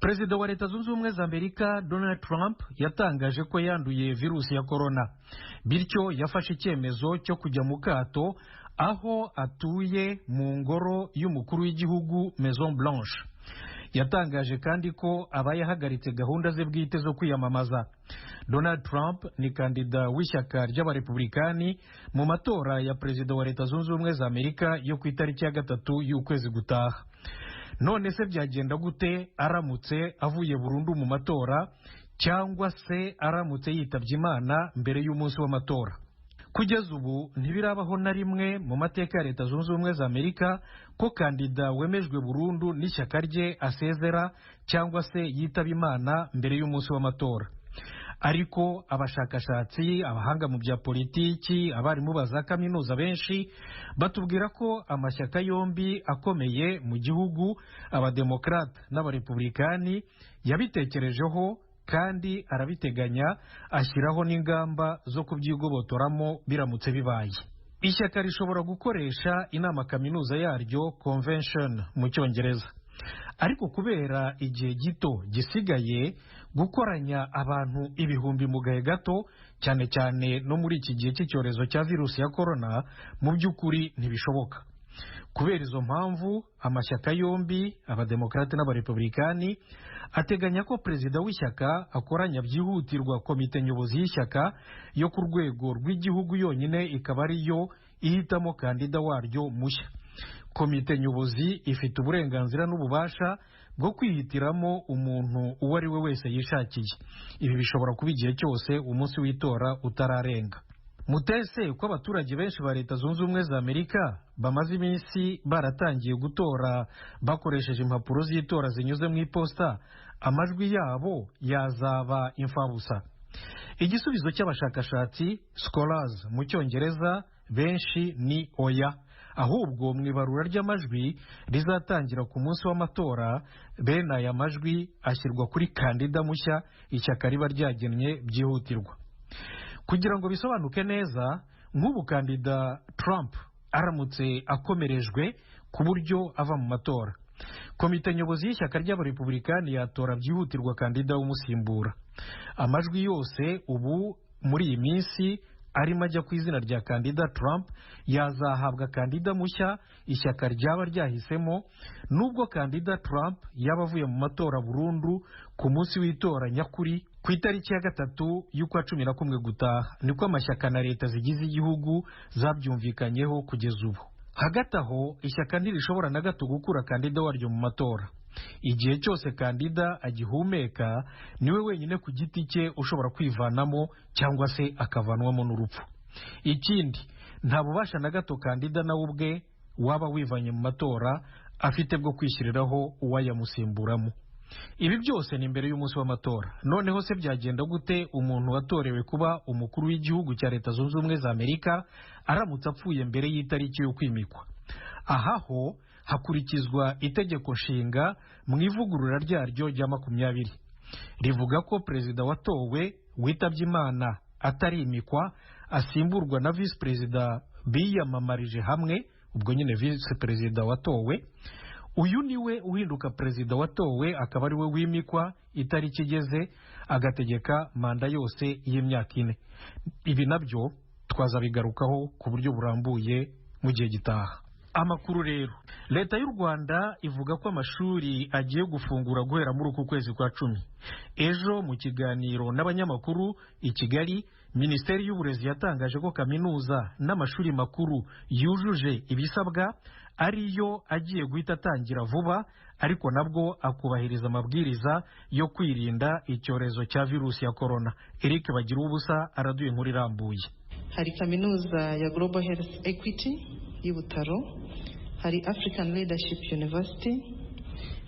Perezida wa Leta Zunze Ubumwe za Amerika Donald Trump yatangaje ko yanduye virusi ya corona, bityo yafashe icyemezo cyo kujya mu kato aho atuye mu ngoro y'umukuru w'igihugu Maison Blanche. Yatangaje kandi ko abayahagaritse gahunda ze bwite zo kwiyamamaza. Donald Trump ni kandida w'ishyaka ry'abarepublikani mu matora ya perezida wa Leta Zunze Ubumwe za Amerika yo ku itariki ya 3 y'ukwezi gutaha. None se byagenda gute aramutse avuye burundu mu matora cyangwa se aramutse yitabye Imana mbere y'umunsi w'amatora? Kugeza ubu ntibirabaho na rimwe mu mateka ya Leta Zunze Ubumwe za Amerika ko kandida wemejwe burundu n'ishyaka rye asezera cyangwa se yitaba Imana mbere y'umunsi w'amatora. Ariko abashakashatsi, abahanga mu bya politiki, abarimu baza kaminuza benshi batubwira ko amashyaka yombi akomeye mu gihugu, abademokrate n'abarepublikani, yabitekerejeho kandi arabiteganya, ashyiraho n'ingamba zo kubyigobotoramo biramutse bibaye. Ishyaka rishobora gukoresha inama kaminuza yaryo convention mu Cyongereza, ariko kubera igihe gito gisigaye gukoranya abantu ibihumbi mu gahe gato, cyane cyane no muri iki gihe cy'icyorezo cya virusi ya corona, mu by'ukuri ntibishoboka. Kubera izo mpamvu amashyaka yombi, abademokrate n'abarepublikani, ateganya ko perezida w'ishyaka akoranya byihutirwa komite nyobozi y'ishyaka yo ku rwego rw'igihugu, yonyine ikaba ariyo ihitamo kandida waryo mushya. Komite nyobozi ifite uburenganzira n'ububasha bwo kwihitiramo umuntu uwo ari we wese yishakiye. Ibi bishobora kuba igihe cyose umunsi w'itora utararenga. Mutese ko abaturage benshi ba Leta Zunze Ubumwe za Amerika bamaze iminsi baratangiye gutora bakoresheje impapuro z'itora zinyuze mu iposita, amajwi yabo yazaba imfabusa? Igisubizo cy'abashakashatsi scholars mu Cyongereza benshi ni oya. Ahubwo mu ibarura ry'amajwi rizatangira ku munsi w'amatora, bene aya majwi ashyirwa kuri kandida mushya ishyaka riba ryagennye byihutirwa. Kugira ngo bisobanuke neza, nk'ubu kandida Trump aramutse akomerejwe ku buryo ava mu matora, komite nyobozi y'ishyaka ry'abarepublikani yatora byihutirwa kandida w'umusimbura. Amajwi yose ubu muri iyi minsi arimo ajya ku izina rya kandida Trump yazahabwa kandida mushya ishyaka ryaba ryahisemo, nubwo kandida Trump yaba avuye mu matora burundu ku munsi w'itora nyakuri ku itariki ya 3 y'ukwa 11 gutaha. Niko amashyaka na leta zigize igihugu zabyumvikanyeho kugeza ubu. Hagati aho ishyaka ntirishobora na gato gukura kandida waryo mu matora. Igihe cyose kandida agihumeka, niwe wenyine ku giti cye ushobora kwivanamo cyangwa se akavanwamo n'urupfu. Ikindi, nta bubasha na gato kandida nawe ubwe waba wivanye mu matora afite bwo kwishyiriraho uwayamusimburamo. Ibi byose ni mbere y'umunsi w'amatora. Noneho se byagenda gute umuntu watorewe kuba umukuru w'igihugu cya Leta Zunze Ubumwe za Amerika aramutse apfuye mbere y'itariki yo kwimikwa? Ahaho hakurikizwa itegeko nshinga mu ivugurura ryaryo rya 20. Rivuga ko perezida watowe witabye Imana atarimikwa asimburwa na visi perezida biyamamarije hamwe, ubwo nyine visi perezida watowe. Uyu niwe uhinduka perezida watowe, akaba ari we wimikwa itariki igeze, agategeka manda yose y'imyaka 4. Ibi nabyo twazabigarukaho ku buryo burambuye mu gihe gitaha. Amakuru rero, Leta y'u Rwanda ivuga ko amashuri agiye gufungura guhera muri uku kwezi kwa 10. Ejo mu kiganiro n'abanyamakuru i Kigali, Minisiteri y'Uburezi yatangaje ko kaminuza n'amashuri makuru yujuje ibisabwa ariyo agiye guhita atangira vuba, ariko nabwo akubahiriza amabwiriza yo kwirinda icyorezo cya virusi ya corona. Eric Bagira ubusa araduye inkuru irambuye. Hari kaminuza ya Global Health Equity y'Ibutaro, hari African Leadership University.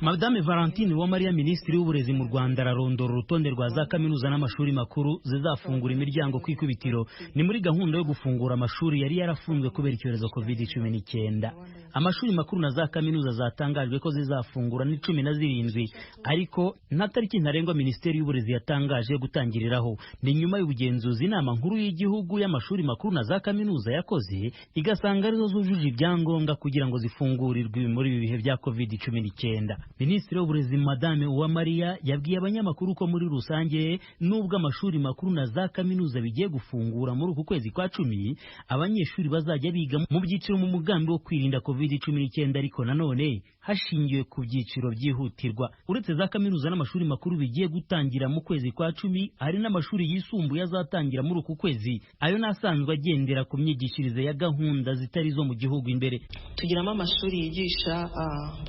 Madame Valentine Uwamariya, Minisitiri w'Uburezi mu Rwanda, ararondora urutonde rwa za kaminuza n'amashuri makuru zizafungura imiryango ku ikubitiro. Ni muri gahunda yo gufungura amashuri yari yarafunzwe kubera icyorezo COVID-19. Amashuri makuru na za kaminuza zatangajwe ko zizafungura ni 17, ariko nta tariki ntarengwa Minisiteri y'Uburezi yatangaje gutangiriraho. Ni nyuma y'ubugenzuzi inama nkuru y'igihugu y'amashuri makuru na za kaminuza yakoze, igasanga arizo zujuje ibyangombwa kugira ngo zifungurirwe muri ibi bihe bya COVID-19. Minisitiri w'uburezi Madame Uwamariya yabwiye abanyamakuru ko muri rusange nubwo amashuri makuru na za kaminuza bigiye gufungura muri uku kwezi kwa 10, abanyeshuri bazajya biga mu byiciro mu mugambi wo kwirinda COVID-19, ariko nanone hashingiwe ku byiciro byihutirwa. Uretse za kaminuza n'amashuri makuru bigiye gutangira mu kwezi kwa 10, hari n'amashuri yisumbuye azatangira muri uku kwezi, ayo nasanzwe agendera ku myigishirize ya gahunda zitari zo mu gihugu imbere. Tugiramo amashuri yigisha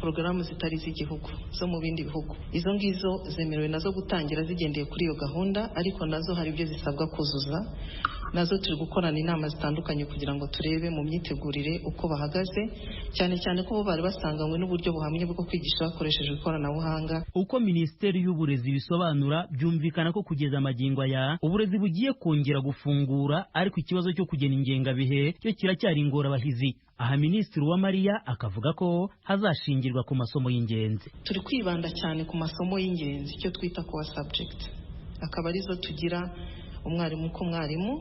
porogaramu zitari z'igihugu zo mu bindi bihugu. Izo ngizo zemerewe nazo gutangira zigendeye kuri iyo gahunda, ariko nazo hari ibyo zisabwa kuzuza. Nazo turi gukorana inama zitandukanye kugira ngo turebe mu myitegurire uko bahagaze, cyane cyane ko bo bari basanganywe n'uburyo buhamye bwo kwigisha bakoresheje ikoranabuhanga. Uko Minisiteri y'Uburezi bisobanura, byumvikana ko kugeza amagingo aya uburezi bugiye kongera gufungura, ariko ikibazo cyo kugena ingengabihe cyo kiracyari ingorabahizi. Aha Minisitiri Uwamariya akavuga ko hazashingirwa ku masomo y'ingenzi. Turi kwibanda cyane ku masomo y'ingenzi, icyo twita core subject, akaba arizo tugira umwarimu ku mwarimu,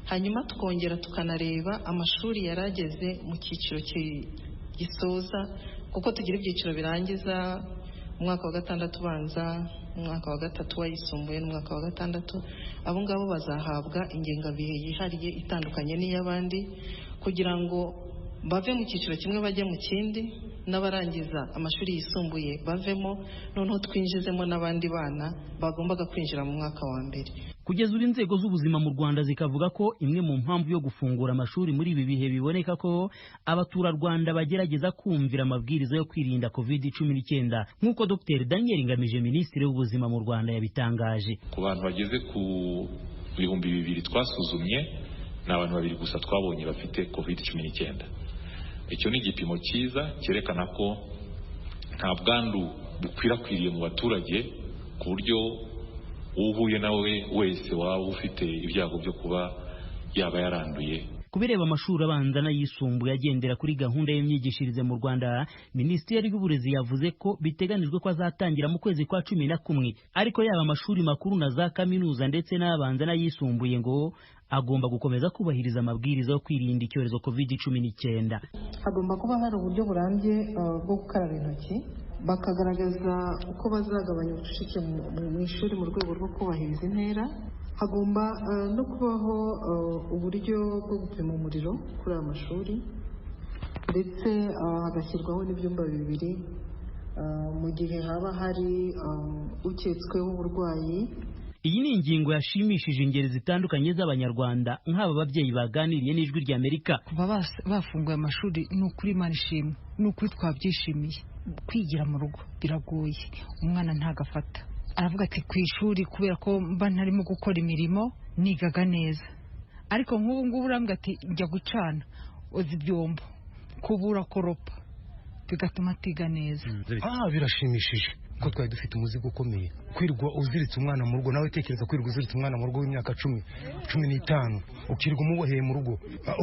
hanyuma tukongera tukanareba amashuri yarageze mu cyiciro gisoza, kuko tugira ibyiciro birangiza umwaka wa 6 ubanza, umwaka wa 3 wayisumbuye n'umwaka wa 6. Abo ngabo bazahabwa ingengabihe yihariye itandukanye n'iy'abandi kugira ngo bave mu cyiciro kimwe bajye mu kindi, n'abarangiza amashuri yisumbuye bavemo, noneho twinjizemo n'abandi bana bagombaga kwinjira mu mwaka wa mbere. Kugeza ubu inzego z'ubuzima mu Rwanda zikavuga ko imwe mu mpamvu yo gufungura amashuri muri ibi bihe biboneka ko abaturarwanda bagerageza kumvira amabwiriza yo kwirinda COVID-19, nk'uko Dr Daniel Ngamije, Minisitiri w'Ubuzima mu Rwanda, yabitangaje. Ku bantu bageze ku 2,000 twasuzumye, ni abantu 2 gusa twabonye bafite COVID-19. Icyo ni igipimo cyiza cyerekana ko nta bwandu bukwirakwiriye mu baturage ku buryo uhuye nawe wese waba ufite ibyago byo kuba yaba yaranduye. Kubireba amashuri abanza n'ayisumbuye agendera kuri gahunda y'imyigishirize mu Rwanda, Minisiteri y'Uburezi yavuze ko biteganijwe ko azatangira mu kwezi kwa 11, ariko yaba amashuri makuru na za kaminuza ndetse n'abanza n'ayisumbuye ngo agomba gukomeza kubahiriza amabwiriza yo kwirinda icyorezo COVID-19. Hagomba kuba hari uburyo burambye bwo gukaraba intoki, bakagaragaza uko bazagabanya ubucucike mu ishuri mu rwego rwo kubahiriza intera. Hagomba no kubaho uburyo bwo gupima umuriro kuri aya mashuri, ndetse hagashyirwaho n'ibyumba 2 mu gihe haba hari uketsweho uburwayi. Iyi ni ingingo yashimishije ingeri zitandukanye z'Abanyarwanda, nk'aba babyeyi baganiriye n'Ijwi ry'Amerika. Kuba bafunguye amashuri ni ukuri Imana ishimwe, ni ukuri twabyishimiye. Kwigira mu rugo biragoye, umwana ntagafata, aravuga ati ku ishuri kubera ko mba ntarimo gukora imirimo nigaga neza, ariko nk'ubu ngubu urambwira ati njya gucana, oza ibyombo, kubura koropa, bigatuma atiga neza. Birashimishije ko twari dufite umuzigo ukomeye, kwirwa uziritse umwana mu rugo. Nawe tekereza kwirwa uziritse umwana mu rugo w'imyaka 10-15, ukirwa umuboheye mu rugo.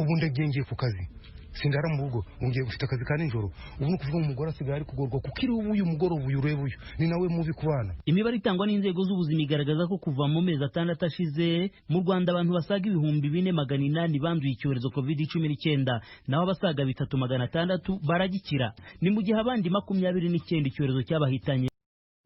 Ubu ndagiye ku kazi, sindara mu rugo, ungiye gufite akazi ka nijoro. Ubu nukuvuga umugore asigaye ari kugorwa kuko iri ubu uyu mugoroba uyu ureba uyu ni nawe mubi ku bana. Imibare itangwa n'inzego z'ubuzima igaragaza ko kuva mu mezi 6 ashize mu Rwanda abantu basaga 4,800 banduye icyorezo COVID-19, naho abasaga 3,600 baragikira. Ni mu gihe abandi 29 icyorezo cyabahitanye.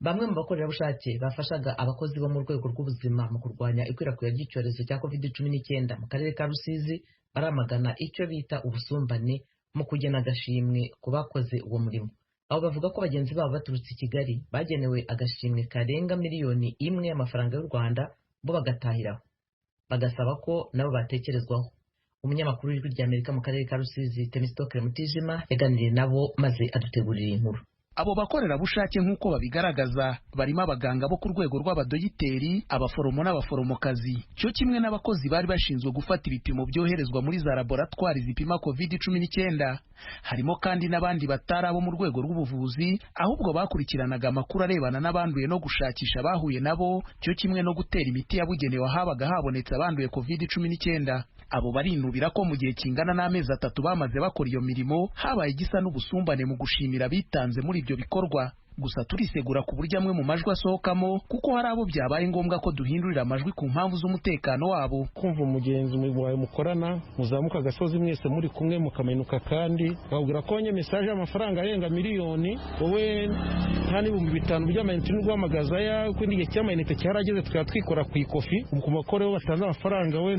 Bamwe mu bakorerabushake bafashaga abakozi bo mu rwego rw'ubuzima mu kurwanya ikwirakwira ry'icyorezo cya COVID-19 mu karere ka Rusizi baramagana icyo bita ubusumbane mu kugena agashimwe ku bakoze uwo murimo. Abo bavuga ko bagenzi babo baturutse i Kigali bagenewe agashimwe karenga miliyoni 1 y'amafaranga y'u Rwanda, bo bagatahiraho, bagasaba ko nabo batekerezwaho. Umunyamakuru w'Ijwi ry'Amerika mu karere ka Rusizi, Temistokle Mutijima, yaganiriye nabo maze adutegurira inkuru. Abo bakorerabushake nk'uko babigaragaza barimo abaganga bo ku rwego rw'abadogiteri, abaforomo n'abaforomokazi, cyo kimwe n'abakozi bari bashinzwe gufata ibipimo byoherezwa muri za laboratwari zipima COVID-19. Harimo kandi n'abandi batari abo mu rwego rw'ubuvuzi, ahubwo bakurikiranaga amakuru arebana n'abanduye no gushakisha abahuye nabo, cyo kimwe no gutera imiti yabugenewe habaga habonetse abanduye COVID-19. Abo barinubira ko mu gihe kingana n'amezi 3 bamaze bakora iyo mirimo habaye igisa n'ubusumbane mu gushimira bitanze muri ibyo bikorwa. gusa turisegura ku buryo amwe mu majwi asohokamo kuko hari abo byabaye ngombwa ko duhindurira amajwi ku mpamvu z'umutekano wabo. Kumva umugenzi wawe mukorana muzamuka agasozi mwese muri kumwe mukamenuka kandi babwira ko nye message y'amafaranga arenga miliyoni wowe nta n'ibihumbi 5 by'amayinite n'urwamagaza ya kwindi gihe cy'amayinite cyarageze tukaba twikora ku ikofi ku makore batanze amafaranga we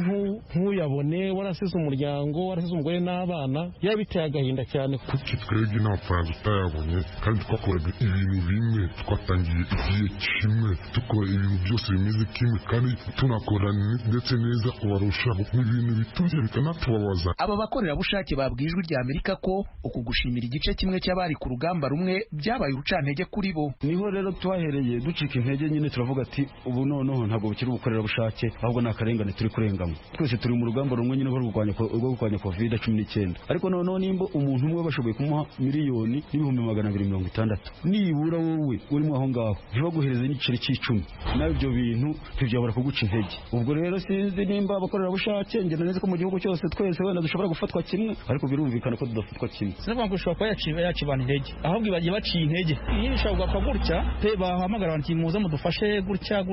ntuyabone warasize umuryango warasize umugore n'abana yabiteye agahinda cyane kuki twebwe n'amafaranga tutayabonye kandi twakoraga ibintu bimwe twatangiye igihe kimwe dukora ibintu byose bimeze kimwe kandi tunakora ndetse neza kubarusha ibintu bitumye bikanatubabaza. Aba bakorerabushake babwiye Ijwi rya Amerika ko uku gushimira igice kimwe cy'abari ku rugamba rumwe byabaye urucantege kuri bo. Niho rero twahereye ducika intege nyine turavuga ati ubu noneho ntabwo bukiri ubukorerabushake ahubwo ni akarengane turi kurengamo. Twese turi mu rugamba rumwe nyine rwo kurwanya COVID-19 ariko noneho nimba umuntu umwe bashoboye kumuha miliyoni n'ibihumbi 260 nibura wowe urimo aho ngaho ntibaguhereze n'igiceri cy'icumi nawe ibyo bintu ntibyabura kuguca intege. Ubwo rero sinzi nimba abakorerabushake ngenda neza ko mu gihugu cyose twese wenda dushobora gufatwa kimwe ariko birumvikana ko tudafatwa kimwe. Sinavuga ngo ushobora kuba yacibana intege ahubwo bagiye baciye intege iyi bishobora gupfa gutya pe bahamagara abantu muza mudufashe gutya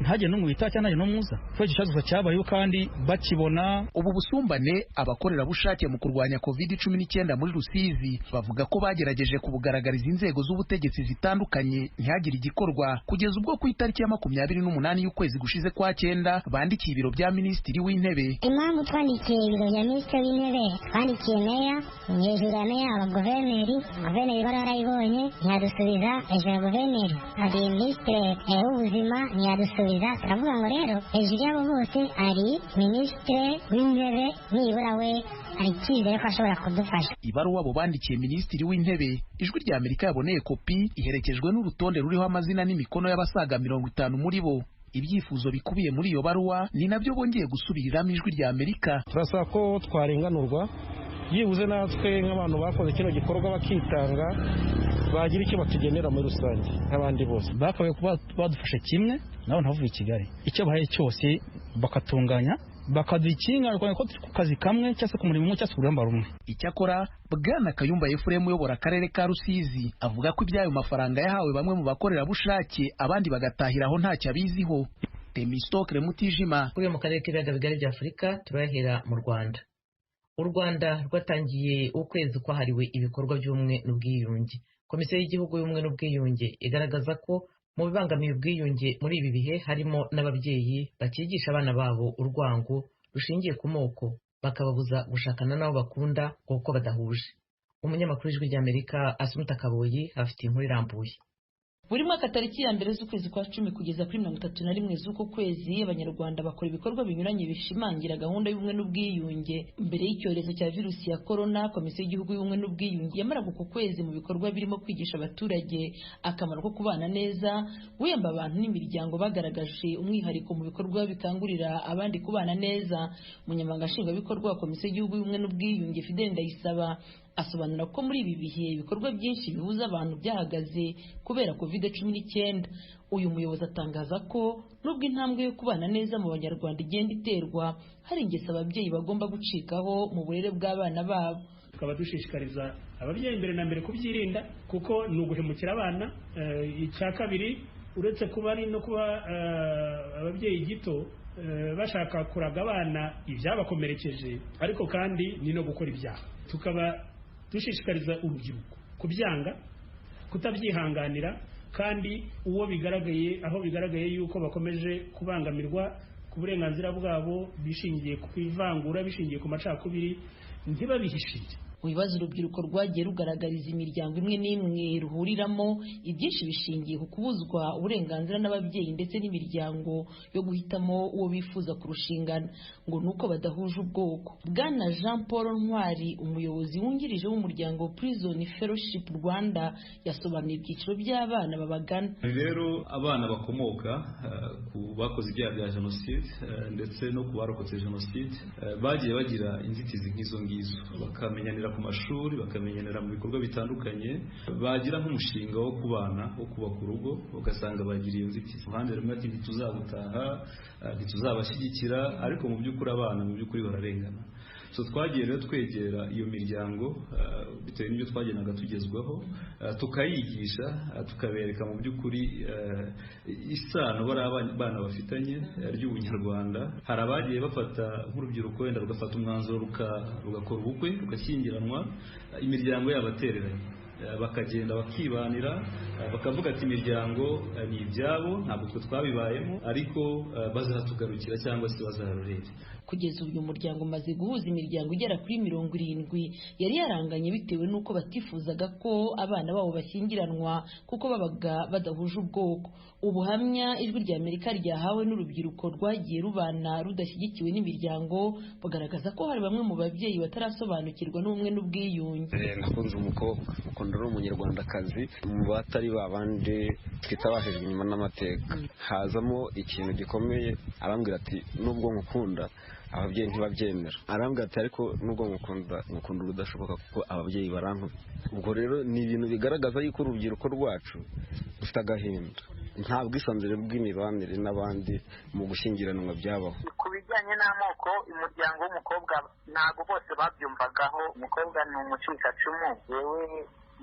ntajye no mwita cyane no muza cyo kibazo cyabayeho kandi bakibona. Ubu busumbane abakorerabushake mu kurwanya COVID-19 muri Rusizi bavuga ko bagerageje kubugaragariza inzego z'ubutegetsi zitandukanye ntihagire igikorwa kugeza ubwo ku itariki ya 28 y'ukwezi gushize kwa 9 bandikiye ibiro bya Minisitiri w'Intebe. Impamvu twandikiye ibiro bya Minisitiri w'Intebe twandikiye meya hejuru ya meya abaguverineri barayibonye ntiyadusubiza hejuru ya guverineri hari Minisitiri w'Ubuzima ntiyadusubiza. Turavuga ngo rero hejuru y'abo bose ari Minisitiri w'Intebe nibura we hari icyizere ko ashobora kudufasha. Ibaruwa abo bandikiye Minisitiri w'Intebe Ijwi rya Amerika yaboneye kopi iherekejwe n'urutonde ruriho amazina n'imikono y'abasaga 50 muri bo. Ibyifuzo bikubiye muri iyo baruwa ni nabyo bongeye gusubiriramo Ijwi rya Amerika. Turasaba ko twarenganurwa yibuze natwe nk'abantu bakoze kino gikorwa bakitanga bagira icyo batugenera muri rusange nk'abandi bose. Bakabaye kuba badufashe kimwe nabo ntavuye i Kigali icyo bahaye cyose bakatunganya bakadukinga ko ku kazi kamwe cyase ku murimo umwe cyase urugamba rumwe. Icyakora Bwana Kayumba Ephraim uyobora akarere ka Rusizi avuga ko ibyayo mafaranga yahawe bamwe mu bakorerabushake abandi bagatahiraho ntacyo abiziho. Temistokle Mutijima kuri mu karere k'ibiyaga bigari bya Afurika turahera mu Rwanda. U Rwanda rwatangiye ukwezi kwahariwe ibikorwa by'ubumwe n'ubwiyunge. Komisiyo y'Igihugu y'Ubumwe n'Ubwiyunge igaragaza ko mu bibangamiye ubwiyunge muri ibi bihe harimo n'ababyeyi bakigisha abana babo urwango rushingiye ku moko bakababuza gushakana n'abo bakunda kuko badahuje. Umunyamakuru w'Ijwi rya Amerika Asumta Kaboyi afite inkuru irambuye. Buri mwaka tariki ya mbere z'ukwezi kwa 10 kugeza kuri 31 z'uko kwezi abanyarwanda bakora ibikorwa binyuranye bishimangira gahunda y'ubumwe n'ubwiyunge. Mbere y'icyorezo cya virusi ya corona, Komisiyo y'Igihugu y'Ubumwe n'Ubwiyunge yamaraga uko kwezi mu bikorwa birimo kwigisha abaturage akamaro ko kubana neza, guhemba abantu n'imiryango bagaragaje umwihariko mu bikorwa bikangurira abandi kubana neza. Umunyamabanga Nshingwabikorwa wa Komisiyo y'Igihugu y'Ubumwe n'Ubwiyunge Fidèle Ndayisaba asobanura ko muri ibi bihe ibikorwa byinshi bihuza abantu byahagaze kubera COVID-19. Uyu muyobozi atangaza ko nubwo intambwe yo kubana neza mu banyarwanda igenda iterwa, hari ingeso ababyeyi bagomba gucikaho mu burere bw'abana babo. Tukaba dushishikariza ababyeyi mbere na mbere kubyirinda kuko ni uguhemukira abana. Icya kabiri uretse kuba ari no kuba ababyeyi gito bashaka kuraga abana ibyabakomerekeje, ariko kandi ni no gukora ibyaha. Tukaba dushishikariza urubyiruko kubyanga, kutabyihanganira, kandi uwo bigaragaye aho bigaragaye yuko bakomeje kubangamirwa ku burenganzira bwabo bishingiye ku ivangura, bishingiye ku macakubiri, ntibabihishire. Ibibazo urubyiruko rwagiye rugaragariza imiryango imwe n'imwe ruhuriramo ibyinshi bishingiye ku kubuzwa uburenganzira n'ababyeyi ndetse n'imiryango yo guhitamo uwo bifuza kurushingana ngo nuko badahuje ubwoko. Bwana Jean Paul Ntwari umuyobozi wungirije w'umuryango Prison Fellowship Rwanda yasobanuye ibyiciro by'abana babagana. Rero abana bakomoka ku bakoze ibyaha bya jenoside ndetse no ku barokotse jenoside bagiye bagira inzitizi nk'izo ngizo, bakamenyanira ku mashuri, bakamenyanira mu bikorwa bitandukanye, bagira nk'umushinga wo kubana, wo kubaka urugo, ugasanga bagira iyo nzitizi. Uruhande rumwe ati ntituzabutaha, ntituzabashyigikira, ariko mu by'ukuri abana mu by'ukuri bararengana. so twagiye rero twegera iyo miryango bitewe n'ibyo twagenaga tugezwaho tukayigisha tukabereka mu by'ukuri isano bari abana bafitanye ry'ubunyarwanda. hari abagiye bafata nk'urubyiruko wenda rugafata umwanzuro rugakora ubukwe rugashyingiranwa imiryango yabo atereranye, bakagenda bakibanira bakavuga ati imiryango ni ibyabo ntabwo twe twabibayemo ariko bazatugarukira cyangwa se bazarorere. Kugeza uyu muryango umaze guhuza imiryango igera kuri 70 yari yaranganye bitewe n'uko batifuzaga ko abana babo bashyingiranwa kuko babaga badahuje ubwoko. Ubuhamya ijwi rya Amerika ryahawe n'urubyiruko rwagiye rubana rudashyigikiwe n'imiryango bagaragaza ko hari bamwe mu babyeyi batarasobanukirwa n'ubumwe n'ubwiyunge. Nakunze umukobwa ukunda ari umunyarwandakazi mu batari babandi twitabashije inyuma n'amateka, hazamo ikintu gikomeye arambwira ati nubwo nkukunda ababyeyi ntibabyemera, arambwira ati ariko nubwo ngukunda urudashoboka kuko ababyeyi barankuye. Ubwo rero ni ibintu bigaragaza yuko urubyiruko rwacu rufite agahinda, nta bwisanzure bw'imibanire n'abandi mu gushyingiranwa byabaho. Ku bijyanye n'amoko, umuryango w'umukobwa ntabwo bose babyumvagaho. Umukobwa ni umucikacumu, yewe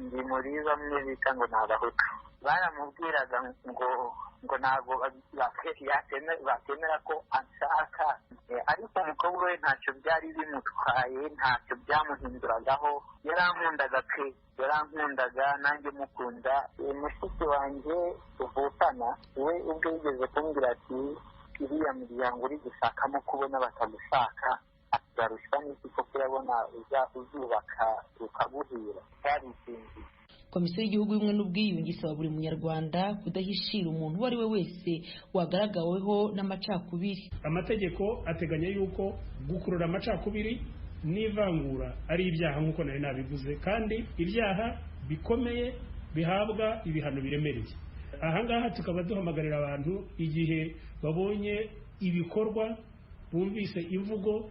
ndi muri bamwe bita ngo ni abahutu. Baramubwiraga ngo ntabwo batemera ko anshaka, ariko umukobwa we ntacyo byari bimutwaye, ntacyo byamuhinduragaho. Yarankundaga pe, yarankundaga nanjye mukunda. Mushiki wanjye tuvukana we ubwo yigeze kumbwira ati iriya miryango uri gushakamo kubona batagushaka atugarusha n'iki ko kurabona uzubaka ukaguhira. Twarisinziye. Komisiyo y'igihugu y'ubumwe n'ubwiyunge isaba buri munyarwanda kudahishira umuntu uwo ari we wese wagaragaweho n'amacakubiri. Amategeko ateganya yuko gukurura amacakubiri n'ivangura ari ibyaha nk'uko nari nabivuze, kandi ibyaha bikomeye bihabwa ibihano biremereye. Ahangaha tukaba duhamagarira abantu igihe babonye ibikorwa, bumvise imvugo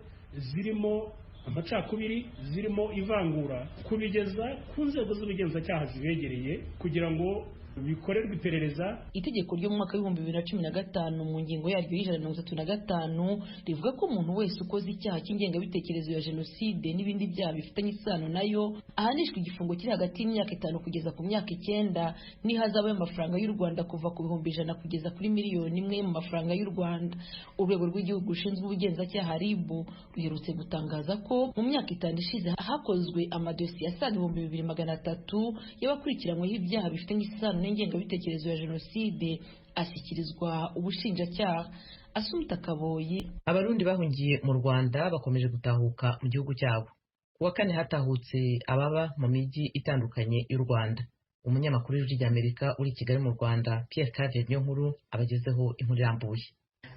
zirimo amacakubiri, zirimo ivangura, kubigeza ku nzego z'ubugenzacyaha zibegereye kugira ngo bikorerwe iperereza. Itegeko ryo mu mwaka w'2015 mu ngingo yaryo y'135 rivuga ko umuntu wese ukoze icyaha cy'ingengabitekerezo ya jenoside n'ibindi byaha bifitanye isano nayo ahanishwa igifungo kiri hagati y'imyaka 5 kugeza ku myaka 9 n'ihazabu y'amafaranga y'u Rwanda kuva ku 100,000 kugeza kuri 1,000,000 mu mafaranga y'u Rwanda. Urwego rw'igihugu rushinzwe ubugenzacyaha RIB ruherutse gutangaza ko mu myaka 5 ishize hakozwe amadosiye asaga 2,300 y'abakurikiranyweho ibyaha bifitanye isano n'ingengabitekerezo ya jenoside ashyikirizwa ubushinjacyaha. Asumta Kaboyi. Abarundi bahungiye mu Rwanda bakomeje gutahuka mu gihugu cyabo. Kuwa kane hatahutse ababa mu mijyi itandukanye y'u Rwanda. Umunyamakuru w'Ijwi ry'Amerika uri Kigali mu Rwanda Pierre Claver Niyonkuru abagezeho inkuru irambuye.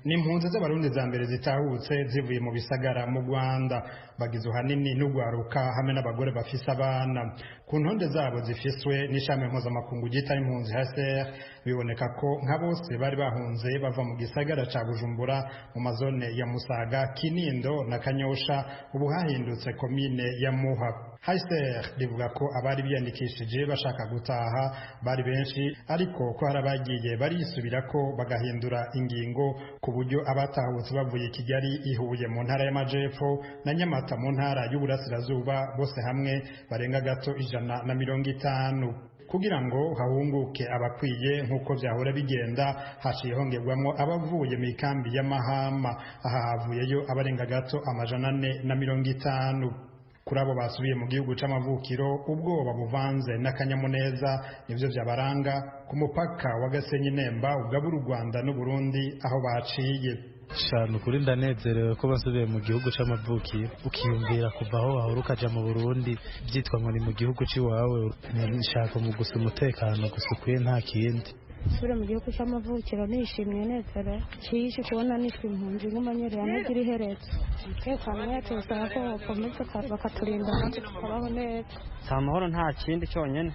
Ni impunzi z'abarundi za mbere zitahutse zivuye mu bisagara mu Rwanda, bagize hanini n'ugwaruka hamwe n'abagore bafise abana. Ku ntonde zabo zifiswe n'ishami mpuzamakungu ryita impunzi HCR, biboneka ko nka bose bari bahunze bava mu gisagara ca Bujumbura mu mazone ya Musaga, Kinindo na Kanyosha, ubu hahindutse komine ya Muha. HCR rivuga ko abari biyandikishije bashaka gutaha bari benshi, ariko ko harabagiye barisubirako bagahindura ingingo ku buryo abatahutse bavuye Kigali, Ihuye mu ntara y'Amajepfo na Nyamata mu ntara y'Uburasirazuba bose hamwe barenga gato 150. Kugira ngo hahunguke abakwiye nk'uko byahora bigenda, haciye hongerwamo abavuye mu ikambi ya Mahama, aha havuyeyo abarenga gato 450. Kuri abo basubiye mu gihugu c'amavukiro, ubwoba buvanze n'akanyamuneza nivyo byabaranga ku mupaka wa Gasenyi Nemba ugabura u Rwanda n'u Burundi aho baciye. Shano kuri ndanezerewe ko basubiye mu gihugu c'amavukiro, ukiyumvira kuva aho wahora ukaja mu Burundi byitwa ngo ni mu gihugu c'iwawe. Nshaka mu gusa umutekano gusukuye nta kindi. Sura mu gihugu cy'amavukiro nishimye nezere cyishe kubona nitwe impunzi nk'umanyere yanagira iheretse. Umutekano yacu usaba ko bakomeza bakaturinda kandi tukabaho neza. Sa mahoro nta kindi cyonyene.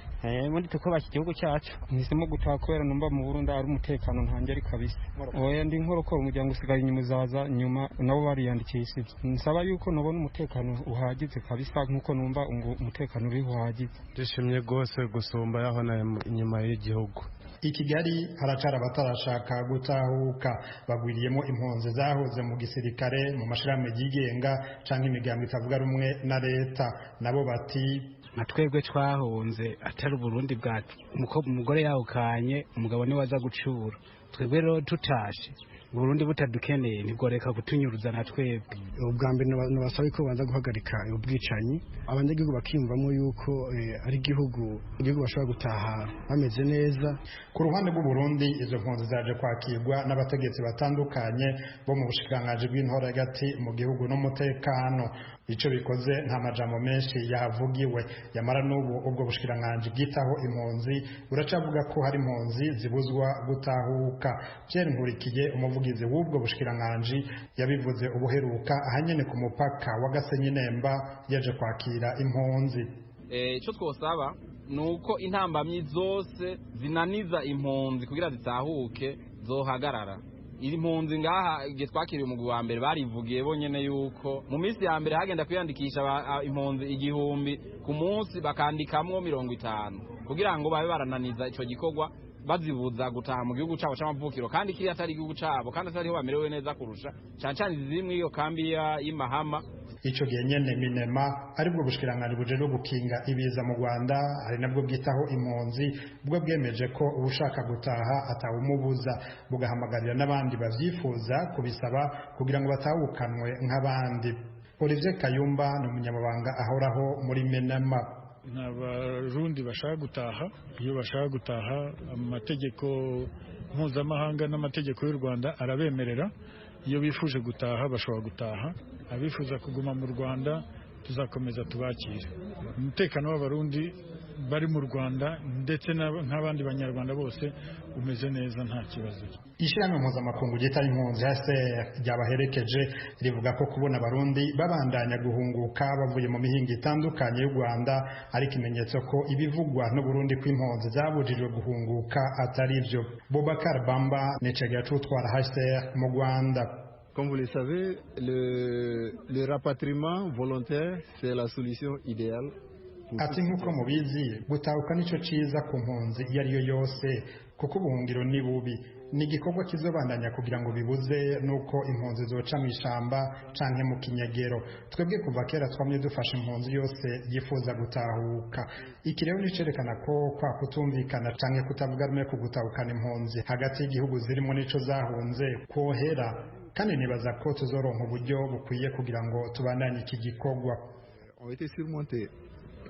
Ubundi tukubaka igihugu cyacu. Nisimo gutaha kubera numva mu Burundi ari umutekano ntangeri kabisa. Oya ndi nkorokora umuryango usigaye inyuma uzaza nyuma nabo bariyandikiye isibye. Nsaba yuko nobona umutekano uhagize kabisa nkuko numva umutekano uri uhagize. Dushimye gose gusumba yaho na inyuma y'igihugu. i Kigali haracara abatarashaka gutahuka bagwiriyemo impunzi zahoze mu gisirikare mu mashirahamwe yigenga canke imigambi itavuga rumwe na leta nabo bati nka twebwe twahunze atari Burundi bwacu umugore yahukanye umugabo niwe aza gucura twebwe rero tutashe Burundi butadukeneye ntigoreka kutunyuruza na twebwe ubwa mbere nabasaba ko banza guhagarika ubwicanyi abanyagihugu bakiyumvamo yuko ari igihugu bashobora gutaha bameze neza. Ku ruhande rw'u Burundi izo mpunzi zaje kwakirwa n'abategetsi batandukanye bo mu bushikiranganji bw'intore hagati mu gihugu n'umutekano. Ico bikoze nta majambo menshi yahavugiwe, yamara n'ubu ubwo bushikiranganji bwitaho impunzi buracavuga ko hari impunzi zibuzwa gutahuka. Pierre Nkurikiye umuvugizi w'ubwo bushikiranganji yabivuze ubuheruka ahanyene ku mupaka wa Gasenyi Nemba yaje kwakira impunzi. Ico twosaba nuko intambamyi zose zinaniza impunzi kugira zitahuke zohagarara. Iri mpunzi ngaha igihe twakiriye umugwi wa mbere barivugiye bonyene yuko mu minsi ya mbere hagenda kwiyandikisha impunzi 1000 ku munsi bakandikamwo 50 kugira ngo babe barananiza ico gikorwa bazibuza gutaha mu gihugu cabo c'amavukiro kandi kiri atari igihugu cabo kandi atariho bamerewe neza kurusha cyane ziri muri iyo kambi y'Imahama. Ico gihe nyene Minema aribwo bushikiranganji bujejwe gukinga ibiza mu Rwanda ari nabwo bwitaho impunzi bwo bwemeje ko ubushaka gutaha atawumubuza bugahamagarira n'abandi bavyifuza kubisaba kugira ngo batahukanwe nk'abandi. Olivier Kayumba ni umunyamabanga ahoraho muri Minema. N'abarundi bashaka gutaha, iyo bashaka gutaha amategeko mpuzamahanga n'amategeko y'u Rwanda arabemerera. Iyo bifuje gutaha bashobora gutaha, abifuza kuguma mu Rwanda tuzakomeza tubakire. Umutekano w'abarundi bari mu Rwanda ndetse n'abandi banyarwanda bose umeze neza nta kibazo. Ishirahamwe mpuzamakungu ryita impunzi HCR ryabaherekeje rivuga ko kubona abarundi babandanya guhunguka bavuye mu mihingo itandukanye y'u Rwanda ari ikimenyetso ko ibivugwa n'u Burundi kw'impunzi zabujijwe guhunguka atari byo. Bobakar Bamba necegera c'utwara HCR mu Rwanda. Comme vous le savez, le rapatriement volontaire, c'est la solution idéale. Ati nk'uko mubizi gutahuka nico ciza ku mpunzi iyo ariyo yose kuko ubuhungiro ni bubi, ni igikorwa kizobandanya kugira ngo bibuze nuko impunzi zoca mu ishamba canke mu kinyegero. Twebwe kuva kera twamye dufasha impunzi yose yifuza gutahuka. Iki rero nicerekana ko kwa kutumvikana canke kutavuga rumwe ku gutahukana impunzi hagati y'igihugu zirimo nico zahunze kohera, kandi nibaza ko tuzoronka uburyo bukwiye kugira ngo tubandanye iki gikorwa. On était surmontés.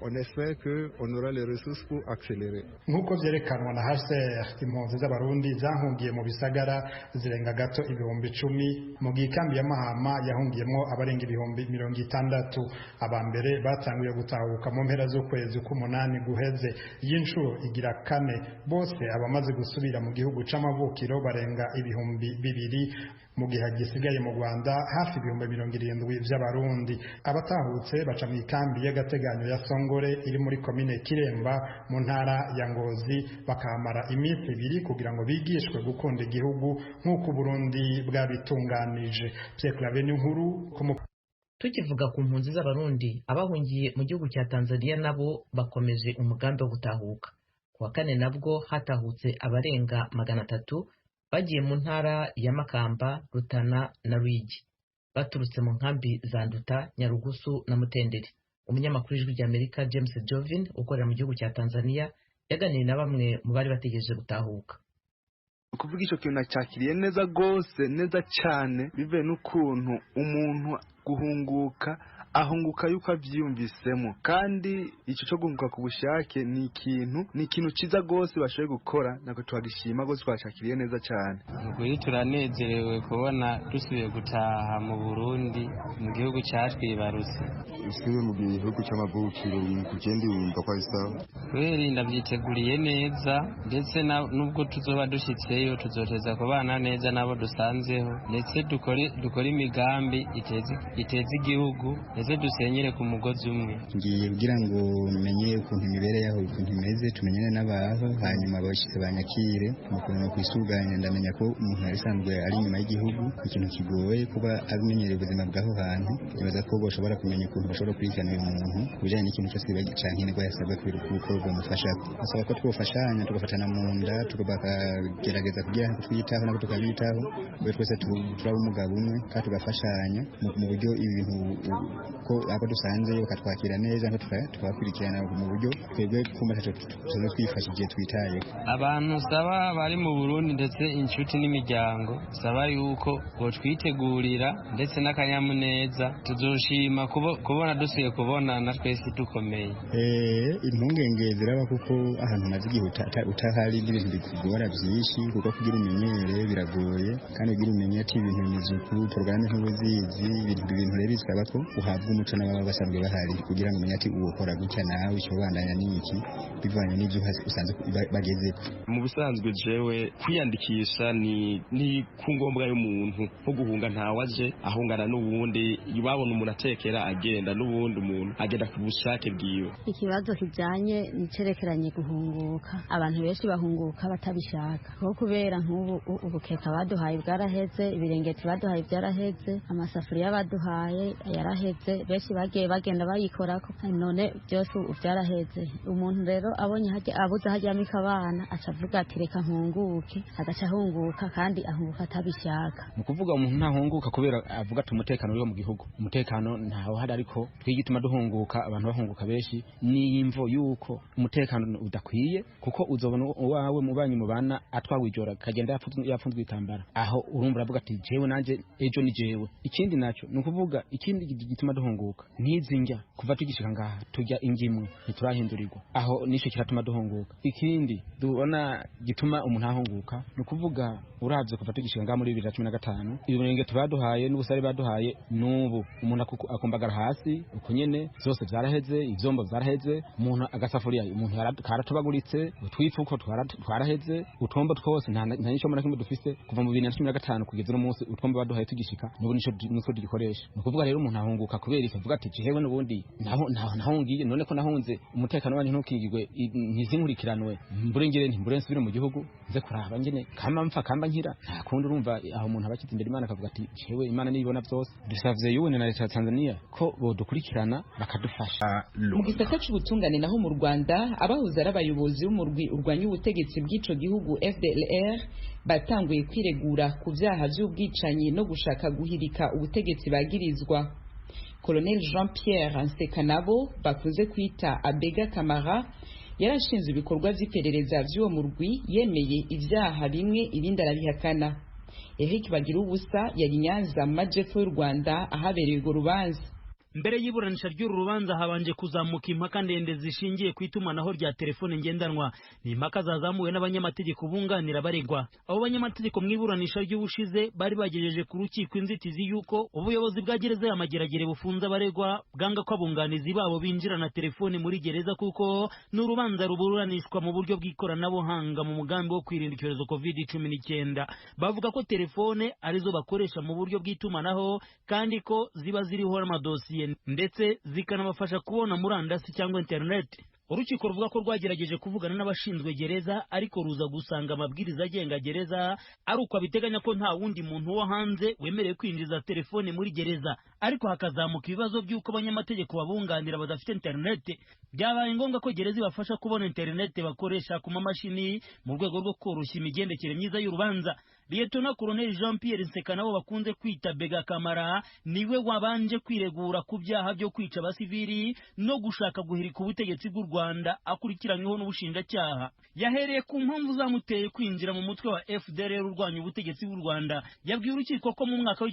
On espère qu'on aura les ressources pour accélérer. Nk'uko vyerekanwa na HCR, impunzi z'abarundi zahungiye mu bisagara zirenga gato 10,000 mu gikambi ya Mahama yahungiyemo abarenga 60,000. Abambere batanguye gutahuka mu mpera z'ukwezi k'umunani guheze. Y'inshuro igira kane bose abamaze gusubira mu gihugu c'amavukiro barenga 2,000 mu gihe gisigaye mu Rwanda hafi 70,000 vy'abarundi. Abatahutse baca mu ikambi y'agateganyo ya Songore iri muri komine Kiremba mu ntara ya Ngozi bakamara iminsi 2 kugira ngo bigishwe gukunda igihugu nk'uko Burundi bwabitunganije. Pierre Claver Nkuru. Tukivuga ku mpunzi z'abarundi abahungiye mu gihugu cya Tanzania nabo bakomeje umugambi wo gutahuka. Kuwa kane nabwo hatahutse abarenga 300 bagiye mu ntara ya Makamba, Rutana na Ruyigi baturutse mu nkambi za Nduta, Nyarugusu na Mutenderi. Umunyamakuru w'Ijwi ry'Amerika James Jovin ukorera mu gihugu cya Tanzania yaganiriye na bamwe mu bari bategereje gutahuka. Kuvuga ico kintu cyakiriye neza gose neza cyane bive n'ukuntu umuntu guhunguka ahunguka yuko avyumvisemo, kandi ico cyo guhunguka ku bushake ni ikintu ciza gose bashoboye gukora, nako twagishima gose twashakiriye neza cyane. Ukuri turanezerewe kubona dusubiye gutaha mu Burundi mu gihugu cyatwibarutse. Usubiye mu gihugu cy'amavukiro kugenda wumva kwa isaha. Kweri ndavyiteguriye neza, ndetse nubwo tuzoba dushitseyo tuzoteza kubana neza nabo dusanzeho, ndetse dukora imigambi iteza igihugu ese dusenyere ku mugozi umwe. Ngiye kugira ngo menye ukuntu imibereho yaho ukuntu imeze tumenyane n'abaho hanyuma abashitse banyakire mukuntu kwisuganya ndamenya ko umuntu arisanzwe ari inyuma y'igihugu ikintu kigoye kuba abimenyereye ubuzima bw'aho hantu bibaza ko bashobora kumenya ukuntu bashobora kurikana uyu muntu kubijanye n'ikintu cyose canke nibwo yasabwa kuko bamufasha asaba ko twofashanya tugafatana mu nda tukagerageza kugira ngo twiyitaho nako tukabitaho bwe twese turaba umugabo umwe kandi tugafashanya mu buryo ibintu ko abo dusanze bakatwakira neza nko tukabakurikirana mu buryo twebwe kumva tuzo twifashije twitaye abantu saba bari mu Burundi ndetse inshuti n'imiryango saba yuko botwitegurira ndetse n'akanyamuneza tuzoshima kubona dusiye kubona na twese dukomeye impungenge ziraba kuko ahantu maze igihe utahari n'ibintu bikugora byinshi kuko kugira umenyere biragoye kandi kugira umenye ati ibintu bimeze uku porogaramu nk'ubuzizi ibintu rero bisaba ko uhabwa umuco n'ababa basanzwe bahari kugira ngo umenye ati uwukora gutya nawe icyo bandanya n'iki bivanye n'ibyo usanzwe bagezeko. Mu busanzwe jewe kwiyandikisha ni ku ngombwa y'umuntu nko guhunga ntawaje ahungana n'ubundi babona umuntu atekera agenda n'ubundi umuntu agenda ku bushake bwiwe. Ikibazo kijanye nicerekeranye guhunguka abantu benshi bahunguka batabishaka kuko kubera nk'ubu ubukeka baduhaye bwaraheze ibirengeti baduhaye byaraheze amasafuriya baduhaye yaraheze benshi bagiye bagenda bayikorako none byose byaraheze umuntu rero abonye abuze hajyamika abana acavuga ati reka nkunguke agaca ahunguka kandi ahunguka atabishaka. Mu kuvuga umuntu ntahunguka kubera avuga ati umutekano uri mu gihugu umutekano ntaho hari ariko twigituma duhunguka abantu bahunguka benshi n'imvo yuko umutekano udakwiye kuko uzobona uwawe mubanyi mubana atwawe ijora kagenda yafunzwe itambara aho urumva uravuga ati jewe nanje ejo ni jewe. Ikindi naco nukuvuga ikindi gituma duhunguka ntizinjya kuva tugishika ngaha tujya ingimwe ntiturahindurirwa aho nico kiratuma duhunguka. Ikindi dubona gituma umuntu ahunguka nukuvuga uravye kuva tugishika ngaha muri 2015 ibirenge tubaduhaye n'ubusare baduhaye nubu umuntu akumbagara hasi uko nyene zose byaraheze ivyombo byaraheze umuntu agasafuriya umuntu karatubaguritse utwifuko twaraheze utombo twose nta nico muri kimwe dufise kuva mu 2015 kugeza no munsi utwombo baduhaye tugishika nubu nico dugikoresha nukuvuga rero umuntu ahunguka kubera ikavuga ati jewe nubundi nahungiye none ko nahunze umutekano wanje ntukigirwe ntizinkurikiranwe mburengere nsubire mu gihugu nze kuraba ngene kama mpfa kamba nkira nta kundi urumva aho umuntu abakize imbere Imana akavuga ati jewe Imana nibona byose dusavye yuwe na leta ya Tanzania ko bodukurikirana bakadufasha. Mu gisata c'ubutungane naho mu Rwanda abahuza ari abayobozi b'umurwi urwanya ubutegetsi bw'ico gihugu FDLR batanguye kwiregura ku vyaha vy'ubwicanyi no gushaka guhirika ubutegetsi bagirizwa. Colonel Jean-Pierre Nsekanabo bakuze kwita Abega Kamara yarashinzwe ibikorwa vy'iperereza vy'uwo murwi yemeye ivyaha bimwe ibindi arabihakana. Eric Bagirubusa yari Nyanza mu majepfo y'u Rwanda ahabereye urwo rubanza. Mbere y'iburanisha ry'uru rubanza habanje kuzamuka impaka ndende zishingiye ku itumanaho rya telefone ngendanwa. Ni impaka zazamuwe n'abanyamategeko bunganira baregwa. Abo banyamategeko mu iburanisha ry'ubushize bari bagejeje ku rukiko inzitizi yuko ubuyobozi bwa gereza ya Mageragere bufunze abaregwa bwanga ko abunganizi babo binjirana telefone muri gereza kuko n'urubanza ruburanishwa mu buryo bw'ikoranabuhanga mu mugambi wo kwirinda icyorezo COVID-19. Bavuga ko telefone arizo bakoresha mu buryo bw'itumanaho kandi ko ziba ziriho amadosiye ndetse zikanabafasha kubona murandasi cyangwa internet. Urukiko ruvuga ko rwagerageje kuvugana n'abashinzwe gereza ariko ruza gusanga amabwiriza agenga gereza ari uko abiteganya ko nta wundi muntu wo hanze wemerewe kwinjiza telefone muri gereza, ariko hakazamuka ibibazo by'uko abanyamategeko babunganira badafite internet. Byabaye ngombwa ko gereza ibafasha kubona internet bakoresha ku mamashini mu rwego rwo koroshya imigendekere myiza y'urubanza. Lieutenant Colonel Jean-Pierre Nsekanabo bakunze kwita Bega Kamara niwe wabanje kwiregura ku byaha byo kwica abasivili no gushaka guhirika ubutegetsi bw'u Rwanda akurikiranyweho n'ubushinjacyaha. Yahereye ku mpamvu zamuteye kwinjira mu mutwe wa FDLR urwanya ubutegetsi bw'u Rwanda. Yabwiye urukiko ko mu mwaka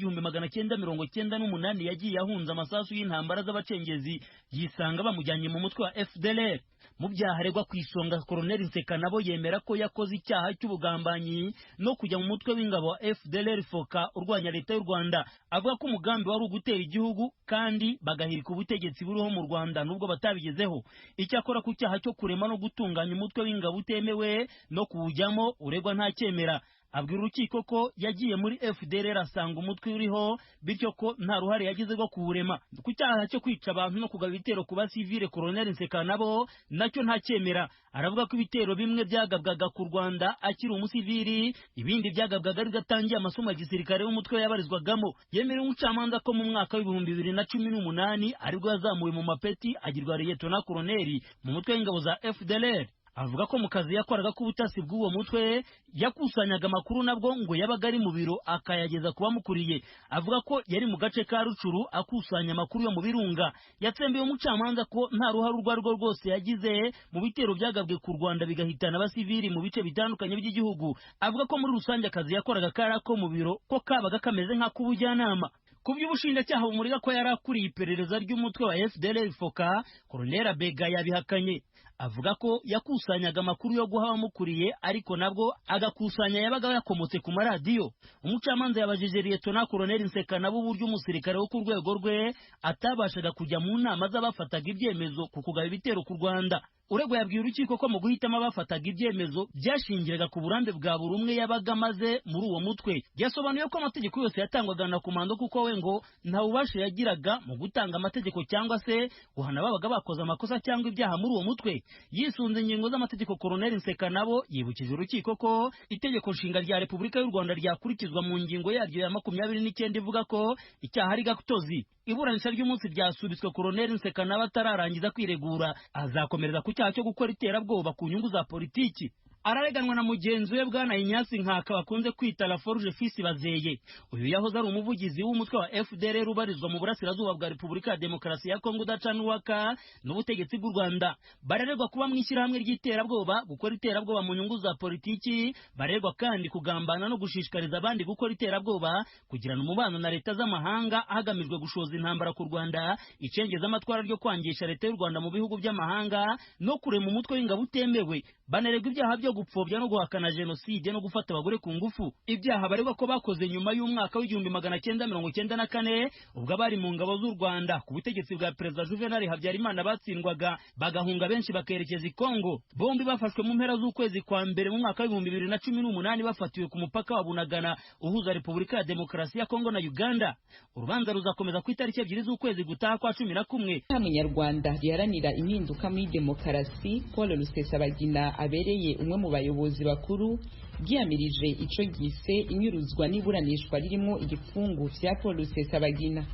w'1998 yagiye ahunza amasasu y'intambara z'abacengezi yisanga bamujyanye mu mutwe wa FDLR. Mu byaha aregwa ku isonga Colonel Nsekanabo yemera ko yakoze icyaha cy'ubugambanyi no kujya mu mutwe w'ingabo wa FDLR foka urwanya leta y'u Rwanda. Avuga ko umugambi wari ugutera igihugu kandi bagahirika ubutegetsi buriho mu Rwanda nubwo batabigezeho. Icyakora ku cyaha cyo kurema no gutunganya umutwe w'ingabo utemewe no kuwujyamo uregwa nta cyemera. abwira urukiko ko yagiye muri FDLR asanga umutwe uriho bityo ko nta ruhare yagize rwo kuwurema. Ku cyaha cyo kwica abantu no kugaba ibitero ku basivile Colonel Nsekanabo nacyo ntacyemera. Aravuga ko ibitero bimwe byagabwaga ku Rwanda akiri umusivili, ibindi byagabwaga ari gatangiye amasomo ya gisirikare w'umutwe yabarizwagamo. Yemerera umucamanza ko mu mwaka w'ibihumbi 2018 aribwo yazamuwe mu mapeti agirwa Liyetona Colonel mu mutwe w'ingabo za FDLR. Avuga ko mu kazi yakoraga k'ubutasi bw'uwo mutwe yakusanyaga amakuru nabwo ngo yabaga ari mu biro akayageza ku bamukuriye. Avuga ko yari mu gace ka Rucuru akusanya amakuru yo mu birunga. Yatsembeye umucamanza ko nta ruhare urwo arirwo rwose yagize mu bitero byagabwe ku Rwanda bigahitana abasivili mu bice bitandukanye by'igihugu. Avuga ko muri rusange akazi yakoraga kari ako mu biro ko kabaga kameze nk'ak'ubujyanama. Ku by'ubushinjacyaha bumurega ko yari akuriye iperereza ry'umutwe wa FDLR Foka, Colonel Bega yabihakanye. Avuga ko yakusanyaga amakuru yo guha abamukuriye ariko nabwo agakusanya yabaga yakomotse ku maradiyo. Umucamanza yabajije Liyetona Colonel Nsekanabo uburyo umusirikare wo ku rwego rwe atabashaga kujya mu nama z'abafataga ibyemezo ku kugaba ibitero ku Rwanda. Uregwa yabwiye urukiko ko mu guhitamo abafataga ibyemezo byashingiraga ku burambe bwa buri umwe yabaga amaze muri uwo mutwe. Yasobanuye ko amategeko yose yatangwaga na komando kuko we ngo nta bubasha yagiraga mu gutanga amategeko cyangwa se guhana ababaga bakoze amakosa cyangwa ibyaha muri uwo mutwe. Yisunze ingingo z'amategeko, Colonel Nsekanabo yibukije urukiko ko itegeko nshinga rya Repubulika y'u Rwanda ryakurikizwa mu ngingo yaryo ya 29 ivuga ko icyaha ari gatozi. Iburanisha ry'umunsi ryasubitswe Colonel Nsekanabo atararangiza kwiregura, azakomereza ku cyaha cyo gukora iterabwoba ku nyungu za politiki. Arareganwa na mugenzi we Bwana Inyasi Nkaka bakunze kwita La Forge Fils Bazeye. Uyu yahoze ari umuvugizi w'umutwe wa FDLR ubarizwa mu burasirazuba bwa Repubulika ya Demokarasi ya Kongo udacanwaka n'ubutegetsi bw'u Rwanda. Barererwa kuba mu ishyirahamwe ry'iterabwoba, gukora iterabwoba mu nyungu za politiki. Barererwa kandi kugambana no gushishikariza abandi gukora iterabwoba, kugirana umubano na leta z'amahanga hagamijwe gushoza intambara ku Rwanda, icengeza amatwara ryo kwangisha leta y'u Rwanda mu bihugu by'amahanga no kurema umutwe w'ingabo utemewe. Banererwa ibyaha byo gupfobya no guhakana jenoside no gufata abagore ku ngufu. Ibyaha baregwa ko bakoze nyuma y'umwaka w'1994 ubwo abari mu ngabo z'u Rwanda ku butegetsi bwa Perezida Juvenal Habyarimana batsindwaga bagahunga benshi bakerekeza i Kongo. Bombi bafashwe mu mpera z'ukwezi kwa mbere mu mwaka w'2018 bafatiwe ku mupaka wa Bunagana uhuza Repubulika ya Demokarasi ya Kongo na Uganda. Urubanza ruzakomeza ku itariki 2 z'ukwezi gutaha kwa 11. Umunyarwanda riharanira impinduka muri demokarasi Paul Rusesabagina abereye umwe mu bayobozi bakuru byiyamirije ico gise inyuruzwa n'iburanishwa ririmo igifungu vya Paul Rusesabagina.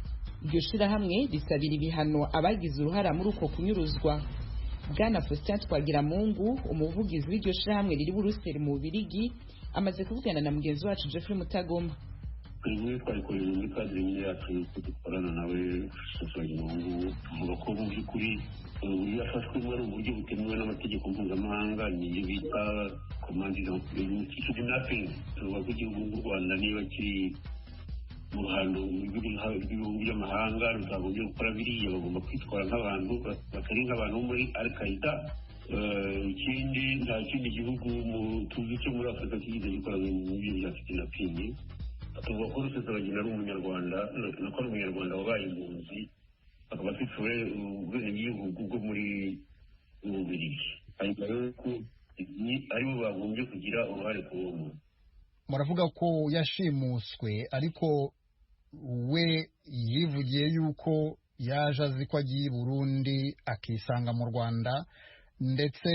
Iryo shirahamwe risabira ibihano abagize uruhara muri uko kunyuruzwa. Bwana Faustin Twagiramungu, umuvugizi w'iryo shirahamwe riri Buruseli mu Bubiligi, amaze kuvugana na mugenzi wacu Jeffrey Mutagoma. Twebwe twabikoreye muri kadire nyine yacu ko dukorana nawe Twagiramungu, tuvuga ko mu by'ukuri uburyo yafashwe muri uburyo butemewe n'amategeko mpuzamahanga niyo bita komandira kidnapping. Tuvuga ko igihugu cy'u Rwanda niba kiri mu ruhando rw'ibihugu by'amahanga rutagombye gukora biriya, bagomba kwitwara nk'abantu batari nk'abantu bo muri Al-Qaeda. Ikindi nta kindi gihugu tuzi cyo muri Afurika kigize gikora ibintu bya kidnapping. Tuvuga ko Rusesabagina ari umunyarwanda, nako ari umunyarwanda wabaye impunzi, akaba afite ubwenegihugu bwo muri Bubiligi. Ariko rero ko aribo bagombye kugira uruhare ku uwo muntu. Muravuga ko yashimuswe ariko we yivugiye yuko yaje azi ko agiye i Burundi akisanga mu Rwanda, ndetse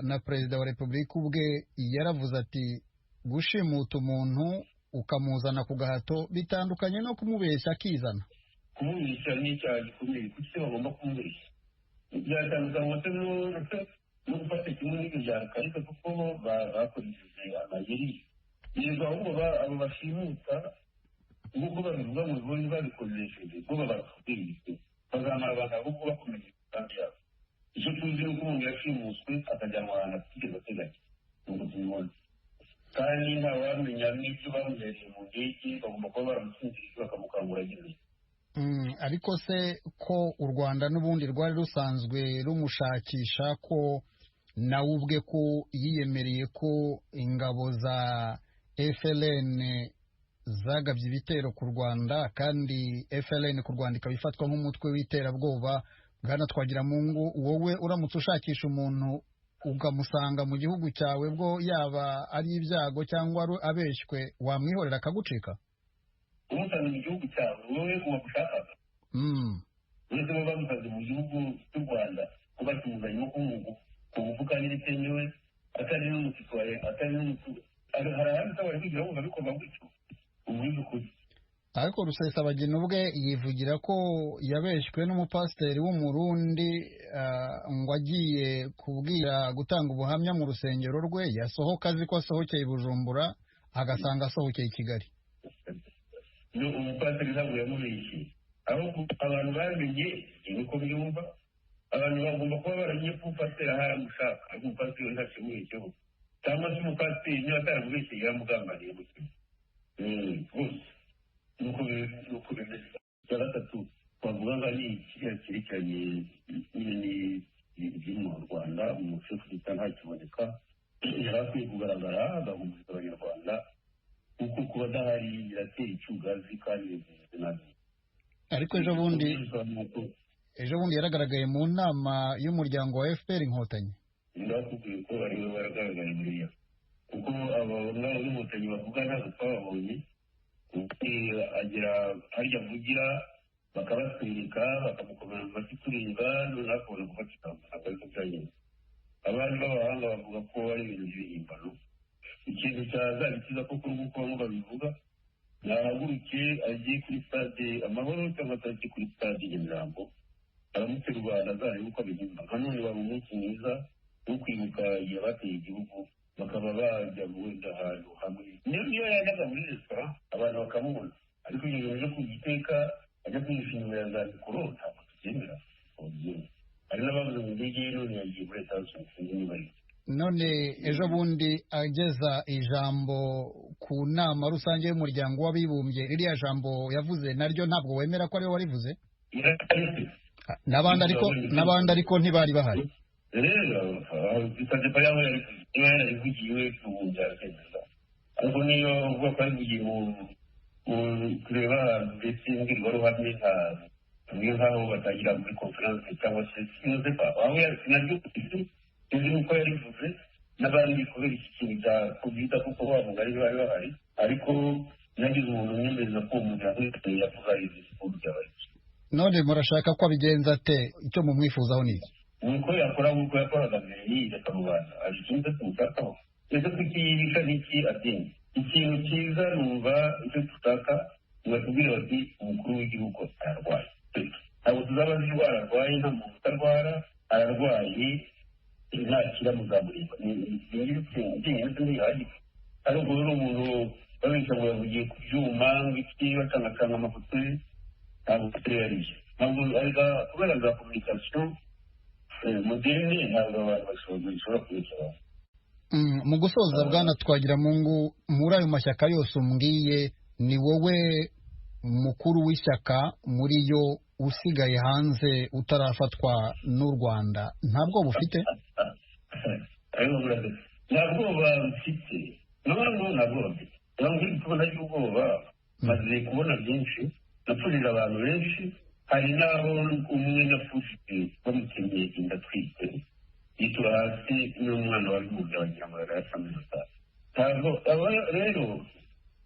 na Perezida wa Repubulika ubwe yaravuze ati gushimuta umuntu ukamuzana ku gahato bitandukanye no kumubeshya akizana. Kumubeshya ni icyaha gikomeye, kuko bagomba kumubeshya. Byatandukanywa no gufata kimwe n'ibyo byakarika kuko bakoresheje amayeri. Yego ahubwo abo bashimuta nk'uko babivuga mu Burundi babikoresheje bo babakubise bazamara abantu ahubwo bakomeje imigambi yabo. Icyo tuzi ni uko umuntu yashimuswe akajyanwa ahantu atigeze ateganya nk'uko tubibona, kandi ntawamenya n'ibyo bamuhereye mu ndege, bagomba kuba baramusinzirije bakamukangura nyine. Ariko se ko u Rwanda n'ubundi rwari rusanzwe rumushakisha, ko nawe ubwe ko yiyemereye ko ingabo za FLN zagabye ibitero ku Rwanda, kandi FLN ku Rwanda ikaba ifatwa nk'umutwe w'iterabwoba. Bwana Twagiramungu, wowe uramutse ushakisha umuntu ukamusanga mu gihugu cyawe bwo yaba ari ibyago cyangwa abeshywe wamwihorera akagucika umusanga mu gihugu cyawe wowe uwagushakaga uretse bo bamusanze mu gihugu cy'u Rwanda ko bakimuzanyemo kuvuga kandi bitemewe atari n'umusitwaye atari n'umutuzo hari abandi bari kugira ngo babikorwa gutyo ubundi kuri ariko Rusesabagina ubwe yivugira ko yabeshywe n'umupasiteri w'umurundi ngo agiye kubwira gutanga ubuhamya mu rusengero rwe yasohoka azi ko asohokeye i Bujumbura agasanga asohokeye i Kigali umupasiteri ntabwo yamubeshye aho abantu bamenye nuko byumva abantu bagomba kuba baramenye ko umupasiteri ahari amushaka ariko umupasiteri we ntakimubeshyeho cyangwa se umupasiteri niba ataramubeshye yaramugambaniye mu kintu rwose nuko bimeze icya gatatu twavuga ngo ni kiriya cyerekeranye n'ibiri mu Rwanda umushefu leta ntakiboneka yari akwiye kugaragara agahumuriza abanyarwanda kuko kuba adahari biratera icyugazi kandi bimeze nabi ariko ejo bundi yaragaragaye mu nama y'umuryango wa FPR Inkotanyi ndakubwiye ko ariwe waragaragaye buriya kuko abo ngabo b'inkotanyi bavuga ntabwo twababonye agira harya avugira bakabatwereka bakamukomera mu mashyi tureba noneho akabona gufatika ntabwo ariko byagenda abandi b'abahanga bavuga ko ari ibintu by'ibihimbano ikintu cyazabikiza ko kuri uko bamwe babivuga yahaguruke agiye kuri stade Amahoro cyangwa se kuri stade Nyamirambo aramutse Rwanda azareba uko abihimba nka none waba umunsi mwiza wo kwibuka igihe bateye igihugu bakaba bajya wenda ahantu hamwe niyo yajyaga muri resitora abantu bakamubona ariko iyo bintu byo kugiteka ajya kwishimira za mikoro ntabwo tubyemera hari n'abavuze mu ndege none yagiye muri Leta Zunze Ubumwe none ejo bundi ageza ijambo ku nama rusange y'umuryango w'abibumbye ririya jambo yavuze naryo ntabwo wemera ko ariwe warivuze n'abandi ariko ntibari bahari rero bisabye ko yaba yarivugiwe ubundi arakemeza ariko niyo uvuga ko yarivugiye mu kureba ahantu ndetse imbwirwaruhame tuvuge nk'aho batangira muri konferanse cyangwa se sinoze aho naryo sinzi nuko yarivuze n'abandi kubera iki kintu cya kovida kuko bavuga ari bari bahari ariko nagize umuntu unyemeza ko umuntu yavuga izi siporo byabaye none murashaka ko abigenza ate icyo mumwifuzaho ni iki nuko yakora nk'uko yakoraga mbere yireka mu Rwanda hari ikindi tumushakaho ese tukiyibika n'iki atinye ikintu cyiza numva icyo dushaka batubwire bati umukuru w'igihugu ararwaye ntabwo tuzaba azi indwara arwaye nta muntu utarwara ararwaye ntakira muzamureba ni iby'ingenzi ntihagije ariko rero umuntu babeshya ngo yavugiye ku byuma ng'iki bacangacanga amafoto ye ntabwo yariye ntabwo kubera za kominikasiyo moderne ntabwo abantu bashobora kubikora mu gusoza bwana Twagiramungu muri ayo mashyaka yose umbwiye ni wowe mukuru w'ishyaka muri yo usigaye hanze utarafatwa n'u Rwanda ntabwo bufite ntabwo bafite ntabwo bafite ntabwo tubona y'ubwoba maze kubona byinshi napfurira abantu benshi hari n'aho umwe napfushije bamukenyeye inda atwite yitura hasi n'umwana wari mubya wagira ngo yarayasamiza ntabwo rero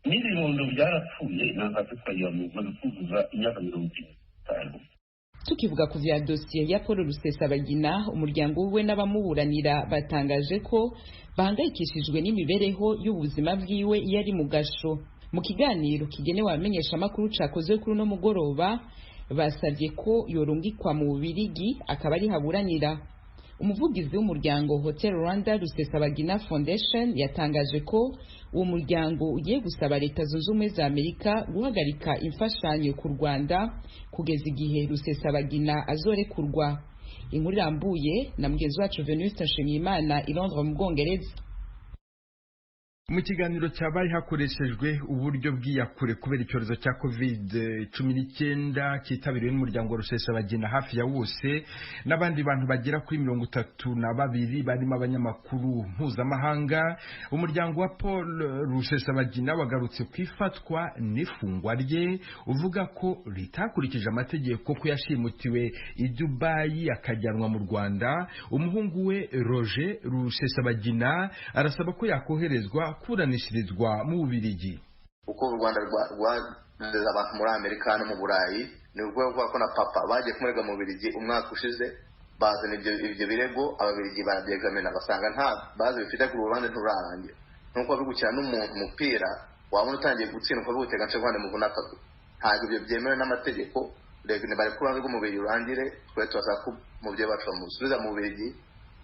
n'ibibondo byarapfuye ntabwo twagira ngo maze kuzuza imyaka 50. tukivuga ku vya dosiye ya Paul Rusesabagina umuryango we n'abamuburanira batangaje ko bahangayikishijwe n'imibereho y'ubuzima bwiwe iyo ari mu gasho mu kiganiro kigenewe abamenyesha amakuru cakozwe kuri uno mugoroba basabye ko yorungikwa mu Bubiligi akaba ari haburanira umuvugizi w'umuryango Hotel Rwanda Rusesabagina Foundation yatangaje ko uwo muryango ugiye gusaba Leta Zunze Ubumwe za Amerika guhagarika imfashanyo ku Rwanda kugeza igihe Rusesabagina azorekurwa inkuru irambuye na mugenzi wacu Venuste Nshimiyimana i Londres mu Bwongereza mu kiganiro cyabaye hakoreshejwe uburyo bw'iyakure kubera icyorezo cya COVID-19 cyitabiriwe n'umuryango wa Rusesabagina hafi ya wose n'abandi bantu bagera kuri 32 barimo abanyamakuru mpuzamahanga. Umuryango wa Paul Rusesabagina wagarutse kwifatwa n'ifungwa rye uvuga ko ritakurikije amategeko ko yashimutiwe i Dubai akajyanwa mu Rwanda. Umuhungu we Roger Rusesabagina arasaba ko yakoherezwa kuburanishirizwa mu Bubiligi. Uko u Rwanda rwageza abantu muri Amerika no mu Burayi ni urwego ko na papa bagiye kumurega mu Bubiligi umwaka ushize bazana ibyo birego Ababiligi barabyegamena basanga nta bazi bifite ku rubanza nturarangira nuko bigukira n'umuntu umupira wabona utangiye gutsindwa bigutega nce kwande mu vunakago ntabwo ibyo byemewe n'amategeko rego ne bari kuranze ko mu Bubiligi urangire twe twasaba ko mu byo bacu bamusubiza mu Bubiligi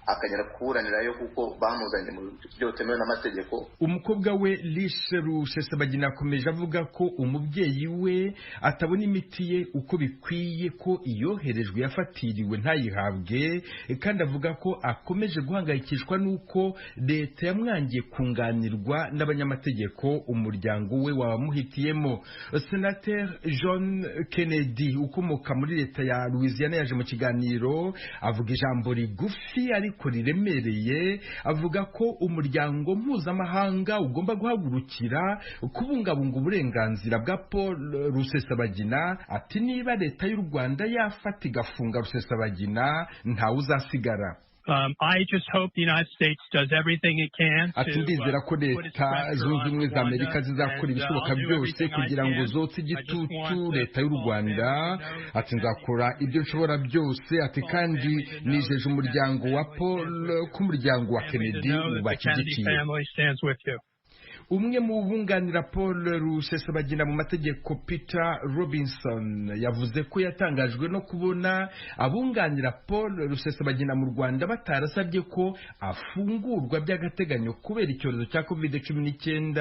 akagera kuburanirayo kuko bamuzanye mu byo temewe n'amategeko. Umukobwa we Lishe Rusesabagina akomeje avuga ko umubyeyi we atabona imiti ye uko bikwiye, ko iyoherejwe yafatiriwe ntayihabwe, kandi avuga ko akomeje guhangayikishwa n'uko leta yamwangiye kunganirwa n'abanyamategeko umuryango we wamuhitiyemo. Senateur John Kennedy ukomoka muri leta ya Louisiana yaje mu kiganiro avuga ijambo rigufi ariko riremereye, avuga ko umuryango mpuzamahanga ugomba guhagurukira kubungabunga uburenganzira bwa Paul Rusesabagina. Ati niba leta y'u Rwanda yafata igafunga Rusesabagina ntawe uzasigara. I just hope the United States does everything it can. Ati ndizera ko leta zunze ubumwe za Amerika zizakora ibishoboka byose kugira ngo zotse igitutu leta y'u Rwanda. Ati nzakora ibyo nshobora byose. Ati kandi nijeje umuryango wa Paul ko umuryango wa Kennedy ubashyigikiye. Umwe mu bunganira Paul Rusesabagina mu mategeko Peter Robinson yavuze ko yatangajwe no kubona abunganira Paul Rusesabagina mu Rwanda batarasabye ko afungurwa by'agateganyo kubera icyorezo cya COVID-19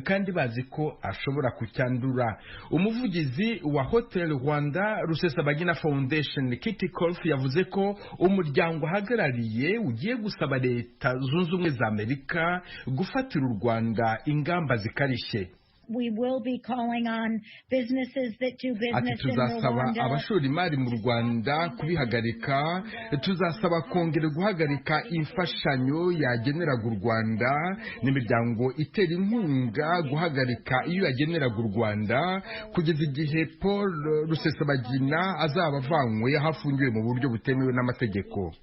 kandi bazi ko ashobora kucyandura. Umuvugizi wa Hotel Rwanda Rusesabagina Foundation Kitty Kolf yavuze ko umuryango ahagarariye ugiye gusaba leta zunze ubumwe za Amerika gufatira u Rwanda ingamba zikarishye. We will be calling on businesses that do business in Rwanda. Abashora imari mu Rwanda kubihagarika. Tuzasaba kongera guhagarika imfashanyo yageneraga u Rwanda n'imiryango itera inkunga guhagarika iyo yageneraga u Rwanda kugeza igihe Paul Rusesabagina azaba avanywe hafungiwe mu buryo butemewe n'amategeko.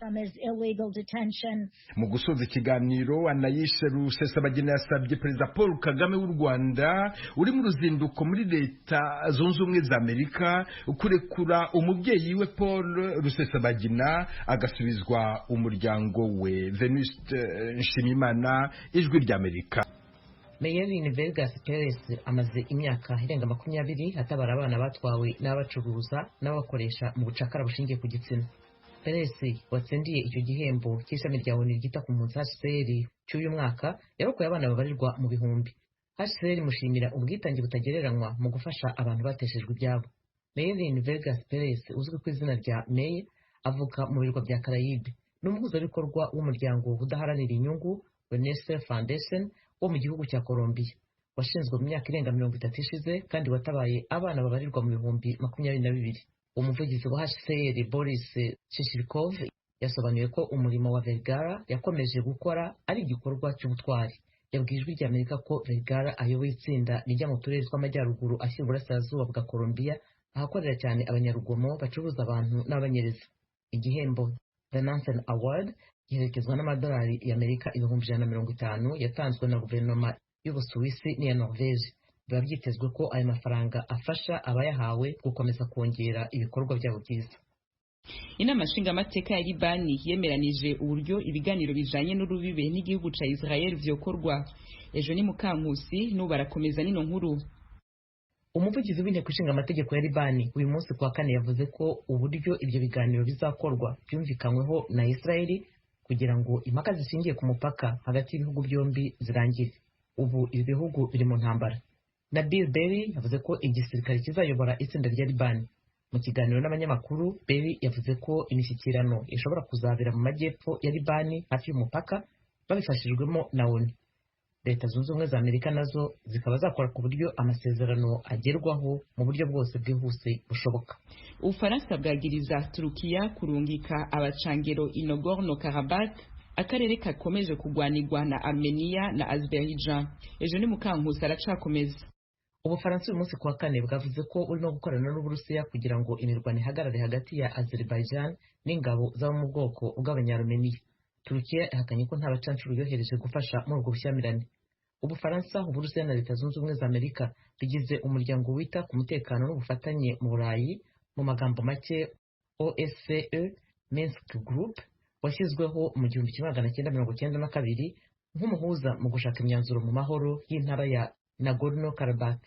Mu gusoza ikiganiro, Anayishe Rusesabagina yasabye Perezida Paul Kagame w'u Rwanda uri mu ruzinduko muri leta zunze ubumwe za Amerika kurekura umubyeyi we Paul Rusesabagina agasubizwa umuryango we. Venuste Nshimiyimana, Ijwi ry'Amerika. Meyeline Vegas Perez amaze imyaka irenga 20 atabara abana batwawe n'abacuruza n'abakoresha mu bucakara bushingiye ku gitsina. Perez watsindiye icyo gihembo cy'ishami rya ONU ryita ku mpunzi HCR cy'uyu mwaka yarokoye abana babarirwa mu bihumbi. HCR mushimira ubwitange butagereranywa mu gufasha abantu bateshejwe ibyabo. Meyeline Vegas Perez uzwi ku izina rya Meye avuka mu birwa bya Caraïbe. N'umuhuzabikorwa w'umuryango udaharanira inyungu Renaissance Foundation wo mu gihugu cya Colombia washinzwe mu myaka irenga 30 ishize kandi watabaye abana babarirwa mu bihumbi 22. Umuvugizi wa HCR Boris Shishirikov yasobanuye ko umurimo wa Vergara yakomeje gukora ari igikorwa cy'ubutwari. Yabwiye Ijwi ry'Amerika ko Vergara ayoboye itsinda rijya mu turere tw'amajyaruguru ashyira uburasirazuba bwa Colombia ahakorera cyane abanyarugomo bacuruza abantu n'abanyereza. Igihembo The Nansen Award giherekezwa n'amadolari y'Amerika 150 yatanzwe na guverinoma y'Ubusuwisi n'iya Norvege. Biba byitezwe ko aya mafaranga afasha abayahawe gukomeza kongera ibikorwa byabo byiza. Inama nshingamateka ya Libani yemeranije uburyo ibiganiro bijanye n'urubibe n'igihugu ca Israel vyokorwa. Ejo ni Mukankusi n'ubarakomeza nino nkuru. Umuvugizi w'inteko ishinga amategeko ya Libani uyu munsi kwa kane yavuze ko uburyo ibyo biganiro bizakorwa byumvikanyweho na Israel kugira ngo impaka zishingiye ku mupaka hagati y'ibihugu byombi zirangire. Ubu ibi bihugu biri mu ntambara. Nabil Berri yavuze ko igisirikare kizayobora itsinda rya Libani. Mu kiganiro n'abanyamakuru, Berri yavuze ko imishyikirano ishobora kuzabera mu majyepfo ya Libani hafi y'umupaka babifashijwemo na ONU. leta zunze ubumwe za amerika nazo zikaba zakora ku buryo amasezerano agerwaho mu buryo bwose bwihuse bushoboka. Ubufaransa bwagiriza Turukiya kurungika abacangero i Nagorno-Karabakh, akarere kakomeje kugwanirwa na Armenia na Azerbaijan. Ejo ni Mukankusi aracakomeza. Ubufaransa uyu munsi kuwa kane bwavuze ko urimo gukorana n'Uburusiya kugira ngo imirwano ihagarare hagati ya Azerbaijan n'ingabo z'abo mu bwoko bw'Abanyarumeniya. Turukiya ihakanye ko nta bacancuro yohereje gufasha muri ubwo bushyamirane. Ubufaransa, Uburusiya na Leta Zunze Ubumwe za Amerika bigize umuryango wita ku mutekano n'ubufatanye mu Burayi, mu magambo make OSCE Minsk Group, washyizweho mu 1992 nk'umuhuza mu gushaka imyanzuro mu mahoro y'intara ya Nagorno-Karabakh.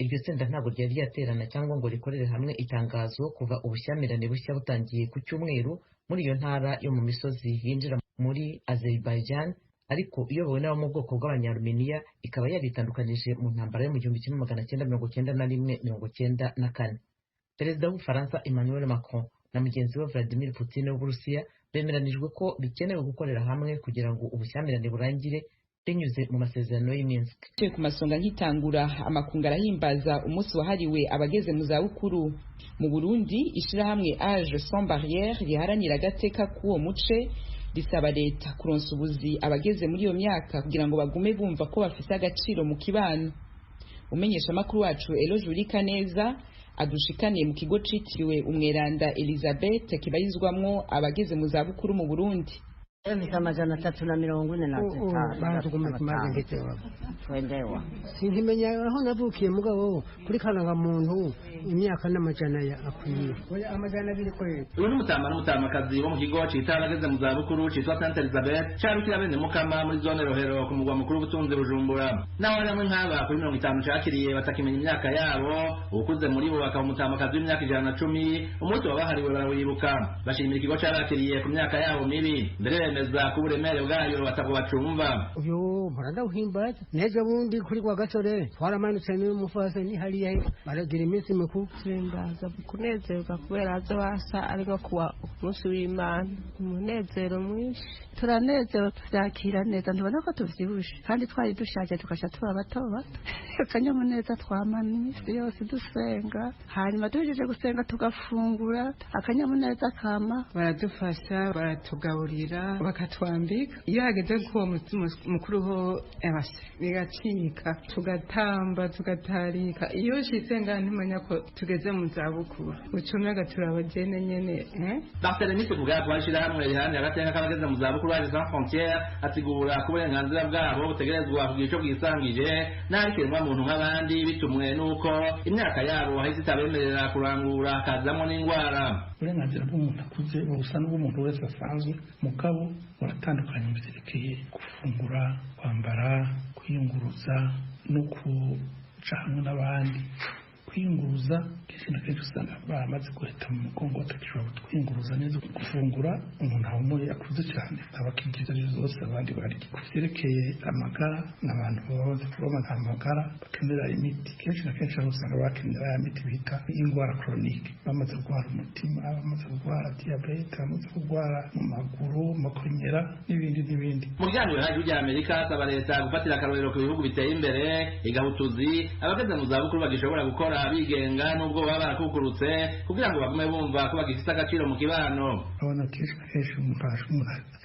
Iryo tsinda ntabwo ryari ryaterana cyangwa ngo rikorere hamwe itangazo kuva ubushyamirane bushya butangiye ku cyumweru muri iyo ntara yo mu misozi yinjira muri Azerbaijan, ariko iyobowe n'abo mu bwoko bw'Abanyarumeniya, ikaba yaritandukanije mu ntambara yo mu 1991-94. Perezida w'Ubufaransa Emmanuel Macron na mugenzi we Vladimir Putin w'Uburusiya bemeranijwe ko bikenewe gukorera hamwe kugira ngo ubushyamirane burangire binyuze mu masezerano y'Minsk. Ku masonga nk'itangura, amakungu arahimbaza umunsi wahariwe abageze mu zabukuru. Mu Burundi, ishirahamwe Age Sans Barrières riharanira agateka k'uwo muce risaba leta kuronsa ubuzi abageze muri iyo myaka kugira ngo bagume bumva ko bafite agaciro mu kibano. Umenyesha makuru wacu Eloge Urikaneza adushikaniye mu kigo citiriwe Umweranda Elizabeth kibarizwamwo abageze mu zabukuru mu Burundi. Amajana 345 twendewa sinkimenya aho navukiye mugabo kuri kananga muntu imyaka n'amajana ya akwiye oya amajana 2 kweli. Uyu ni mutama n'umutamakazi wo mu kigo cy'Itarageze mu zabukuru cyitwa Sainte Elizabeth cyarukira bene Mukama muri zone Rohero ku mugwa mukuru w'ubutunzi Bujumbura. Naho hamwe nk'aba kuri 50 cyakiriye batakimenya imyaka yabo, ukuze muri bo bakaba umutamakazi w'imyaka 110, umunsi wabahariwe barawibuka. Bashimira ikigo cyabakiriye ku myaka yabo mibi, mbere bemeza ko uburemere bwayo batabwo bacumva. Uyo muranda uhimbaza nejo bundi kuri kwa gasore twaramanutse n'umufase ni hariya baragira iminsi mikuru simbaza kunezerwa kubera azo basa ariko kuwa umunsi w'Imana, umunezero mwinshi turanezerewe tuvyakira neza, ndabona ko tuvyibushe kandi twari dushaje tukasha tuba bato bato. Akanyamuneza twamana iminsi yose dusenga, hanyuma tuhejeje gusenga tugafungura, akanyamuneza kama baradufasha baratugaburira bakatwambika. Iyo hageze kuwo mukuru ho bigacika tugatamba tugatarika. Iyo ushitse ngaha ntimenya ko tugeze mu zabukuru ucumyaga turabagene nyene Barthélemy Tuvuga twashira hamwe rihani agateka k'abageze mu zabukuru Age Sans Frontières asigura ko uburenganzira bwabo butegerezwa kugira ico bwisangije n'arikirwa muntu nk'abandi bitumwe nuko imyaka yabo hahise itabemerera kurangura akazamwo n'ingwara. Uburenganzira bw'umuntu akuze busa n'ubw'umuntu wese asanzwe, mugabo buratandukanye mu vyerekeye gufungura, kwambara, kwiyunguruza no kuja hamwe n'abandi. Kwiyunguruza kenshi na kenshi usanga baramaze guheta mu mugongo batakishobora kwiyunguruza neza. Gufungura umuntu ahumuye akuze cyane abakigiza zose abandi bari. Kuvyerekeye amagara n'abantu baba bamaze amagara bakenera imiti, kenshi na kenshi usanga bakenera ya miti bita ingwara chronique, bamaze kurwara umutima, bamaze kurwara diabete, bamaze kurwara mu maguru, makonyera n'ibindi. Mu ryango rya Amerika asaba leta gufatira akarorero ku bihugu biteye imbere igahutuzi abageze mu zabukuru bagishobora gukora bigenga nubwo baba barakukurutse kugira ngo bagume bumva ko bagifite agaciro mu kibano. Abana kenshi umuntu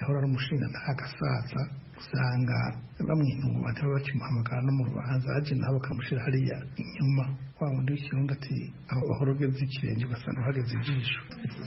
ahora ari umushinga ntagasaza, usanga bamwinunga bataba bakimuhamagara no mu rubanza aje nabo bakamushira hariya inyuma wa wundi w'ikirundi ati aho bahorogeza ikirenge ugasanga uhageze ijisho.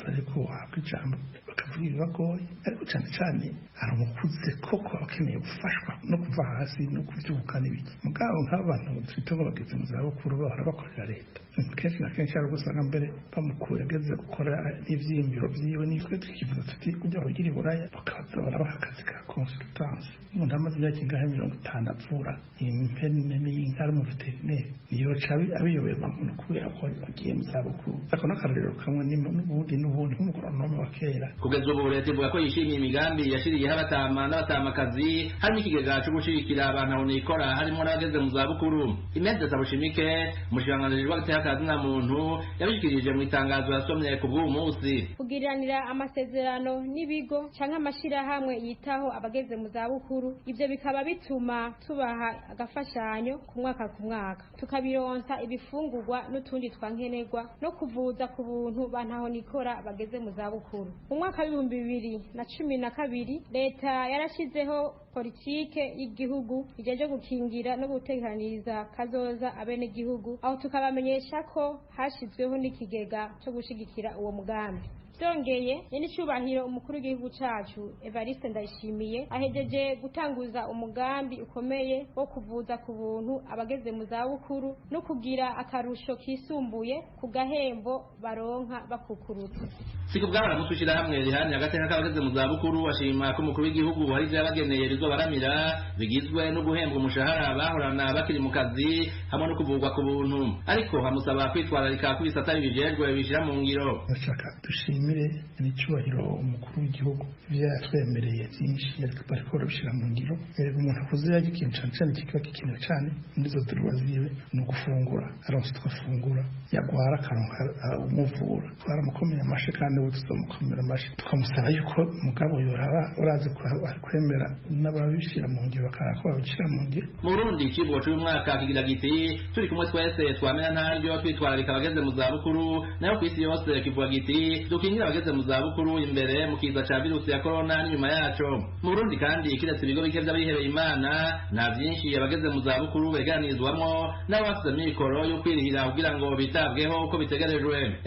Ariko wahabwa ijambo bakavuga ibibagoye, ariko cyane cyane hari umukuze koko akeneye gufashwa no kuva hasi no kubyuka n'ibiki. Mugabo nk'abantu twita ko bageze mu zabukuru bahora bakorera leta, kenshi na kenshi hari gusanga mbere bamukuye ageze gukora n'ivyiyumviro vyiwe. Nitwe tukivuga tuti kujya bagira iburaya bakaza barabaha akazi ka consultance. Umuntu amaze imyaka ingahe 50 avura impene n'inka ari mu veterineri, niyo cabi abiyoberwa muntu kubera ko bagiye mu zabukuru. Ako n'akarorero kamwe n'ubundi nk'umugoronome wa kera. Kugeza ubu leta ivuga ko yishimiye imigambi yashiriyeho abatama n'abatamakazi, harimo ikigega cyo gushigikira abantu aho nikora harimo n'abageze mu zabukuru. Imeze Sabushimike umushikiranganji w'agateka kazina muntu yabishikirije mu itangazo yasomye ku bw'uwo munsi. Kugiranira amasezerano n'ibigo canke amashirahamwe yitaho abageze mu zabukuru, ivyo bikaba bituma tubaha agafashanyo ku mwaka tukabironsa ibifungurwa n'utundi twankenerwa no kuvuza ku buntu bantaho nikora bageze mu zabukuru. Mu mwaka w'2012 leta yarashizeho politike y'igihugu ijeje gukingira no gutekaniriza kazoza abene gihugu, aho tukabamenyesha ko hashizweho n'ikigega cyo gushigikira uwo mugambi. Byongeye n'icubahiro umukuru w'igihugu cacu Evariste Ndayishimiye ahejeje gutanguza umugambi ukomeye wo kuvuza ku buntu abageze mu zabukuru no kugira akarusho kisumbuye ku gahembo baronka bakukurutse. Siku bwabara gushira hamwe rihani agateka k'abageze mu zabukuru ashima ko umukuru w'igihugu wari yabageneye rizobaramira bigizwe no guhembwa umushahara bahorana bakiri mu kazi hamwe no kuvugwa ku buntu, ariko hamusaba kwitwararika ku bisata bijejwe bishira mu ngiro. Dushimire n'icyubahiro umukuru w'igihugu byatwemereye byinshi ariko bariko barabishira mu ngiro. Umuntu akuze yagikintu cyane kiba gikenewe cyane muri zo duruwa ziwe ni ugufungura, aronse twafungura yagwara akaronka umuvura twaramukomeye amashe kandi ubu tuzamukomera amashe tukamusaba yuko mugabo yoraba urazi kwemera n'ababishira mu ngiro bakarako babishira mu ngiro. Mu Burundi ikigo cy'umwaka kigira giti turi kumwe twese twamena ntaryo twitwararika abageze mu zabukuru, nayo ku isi yose kivuga giti dukingira abageze mu zabukuru imbere mu kiza ca virusi ya corona n'inyuma yaco. Mu Burundi kandi kiretse ibigo bike by'abihebeye Imana nta byinshi abageze mu zabukuru beganirizwamo n'abafite mikoro yo kwirihira kugira ngo bitabweho uko bitegerejwe.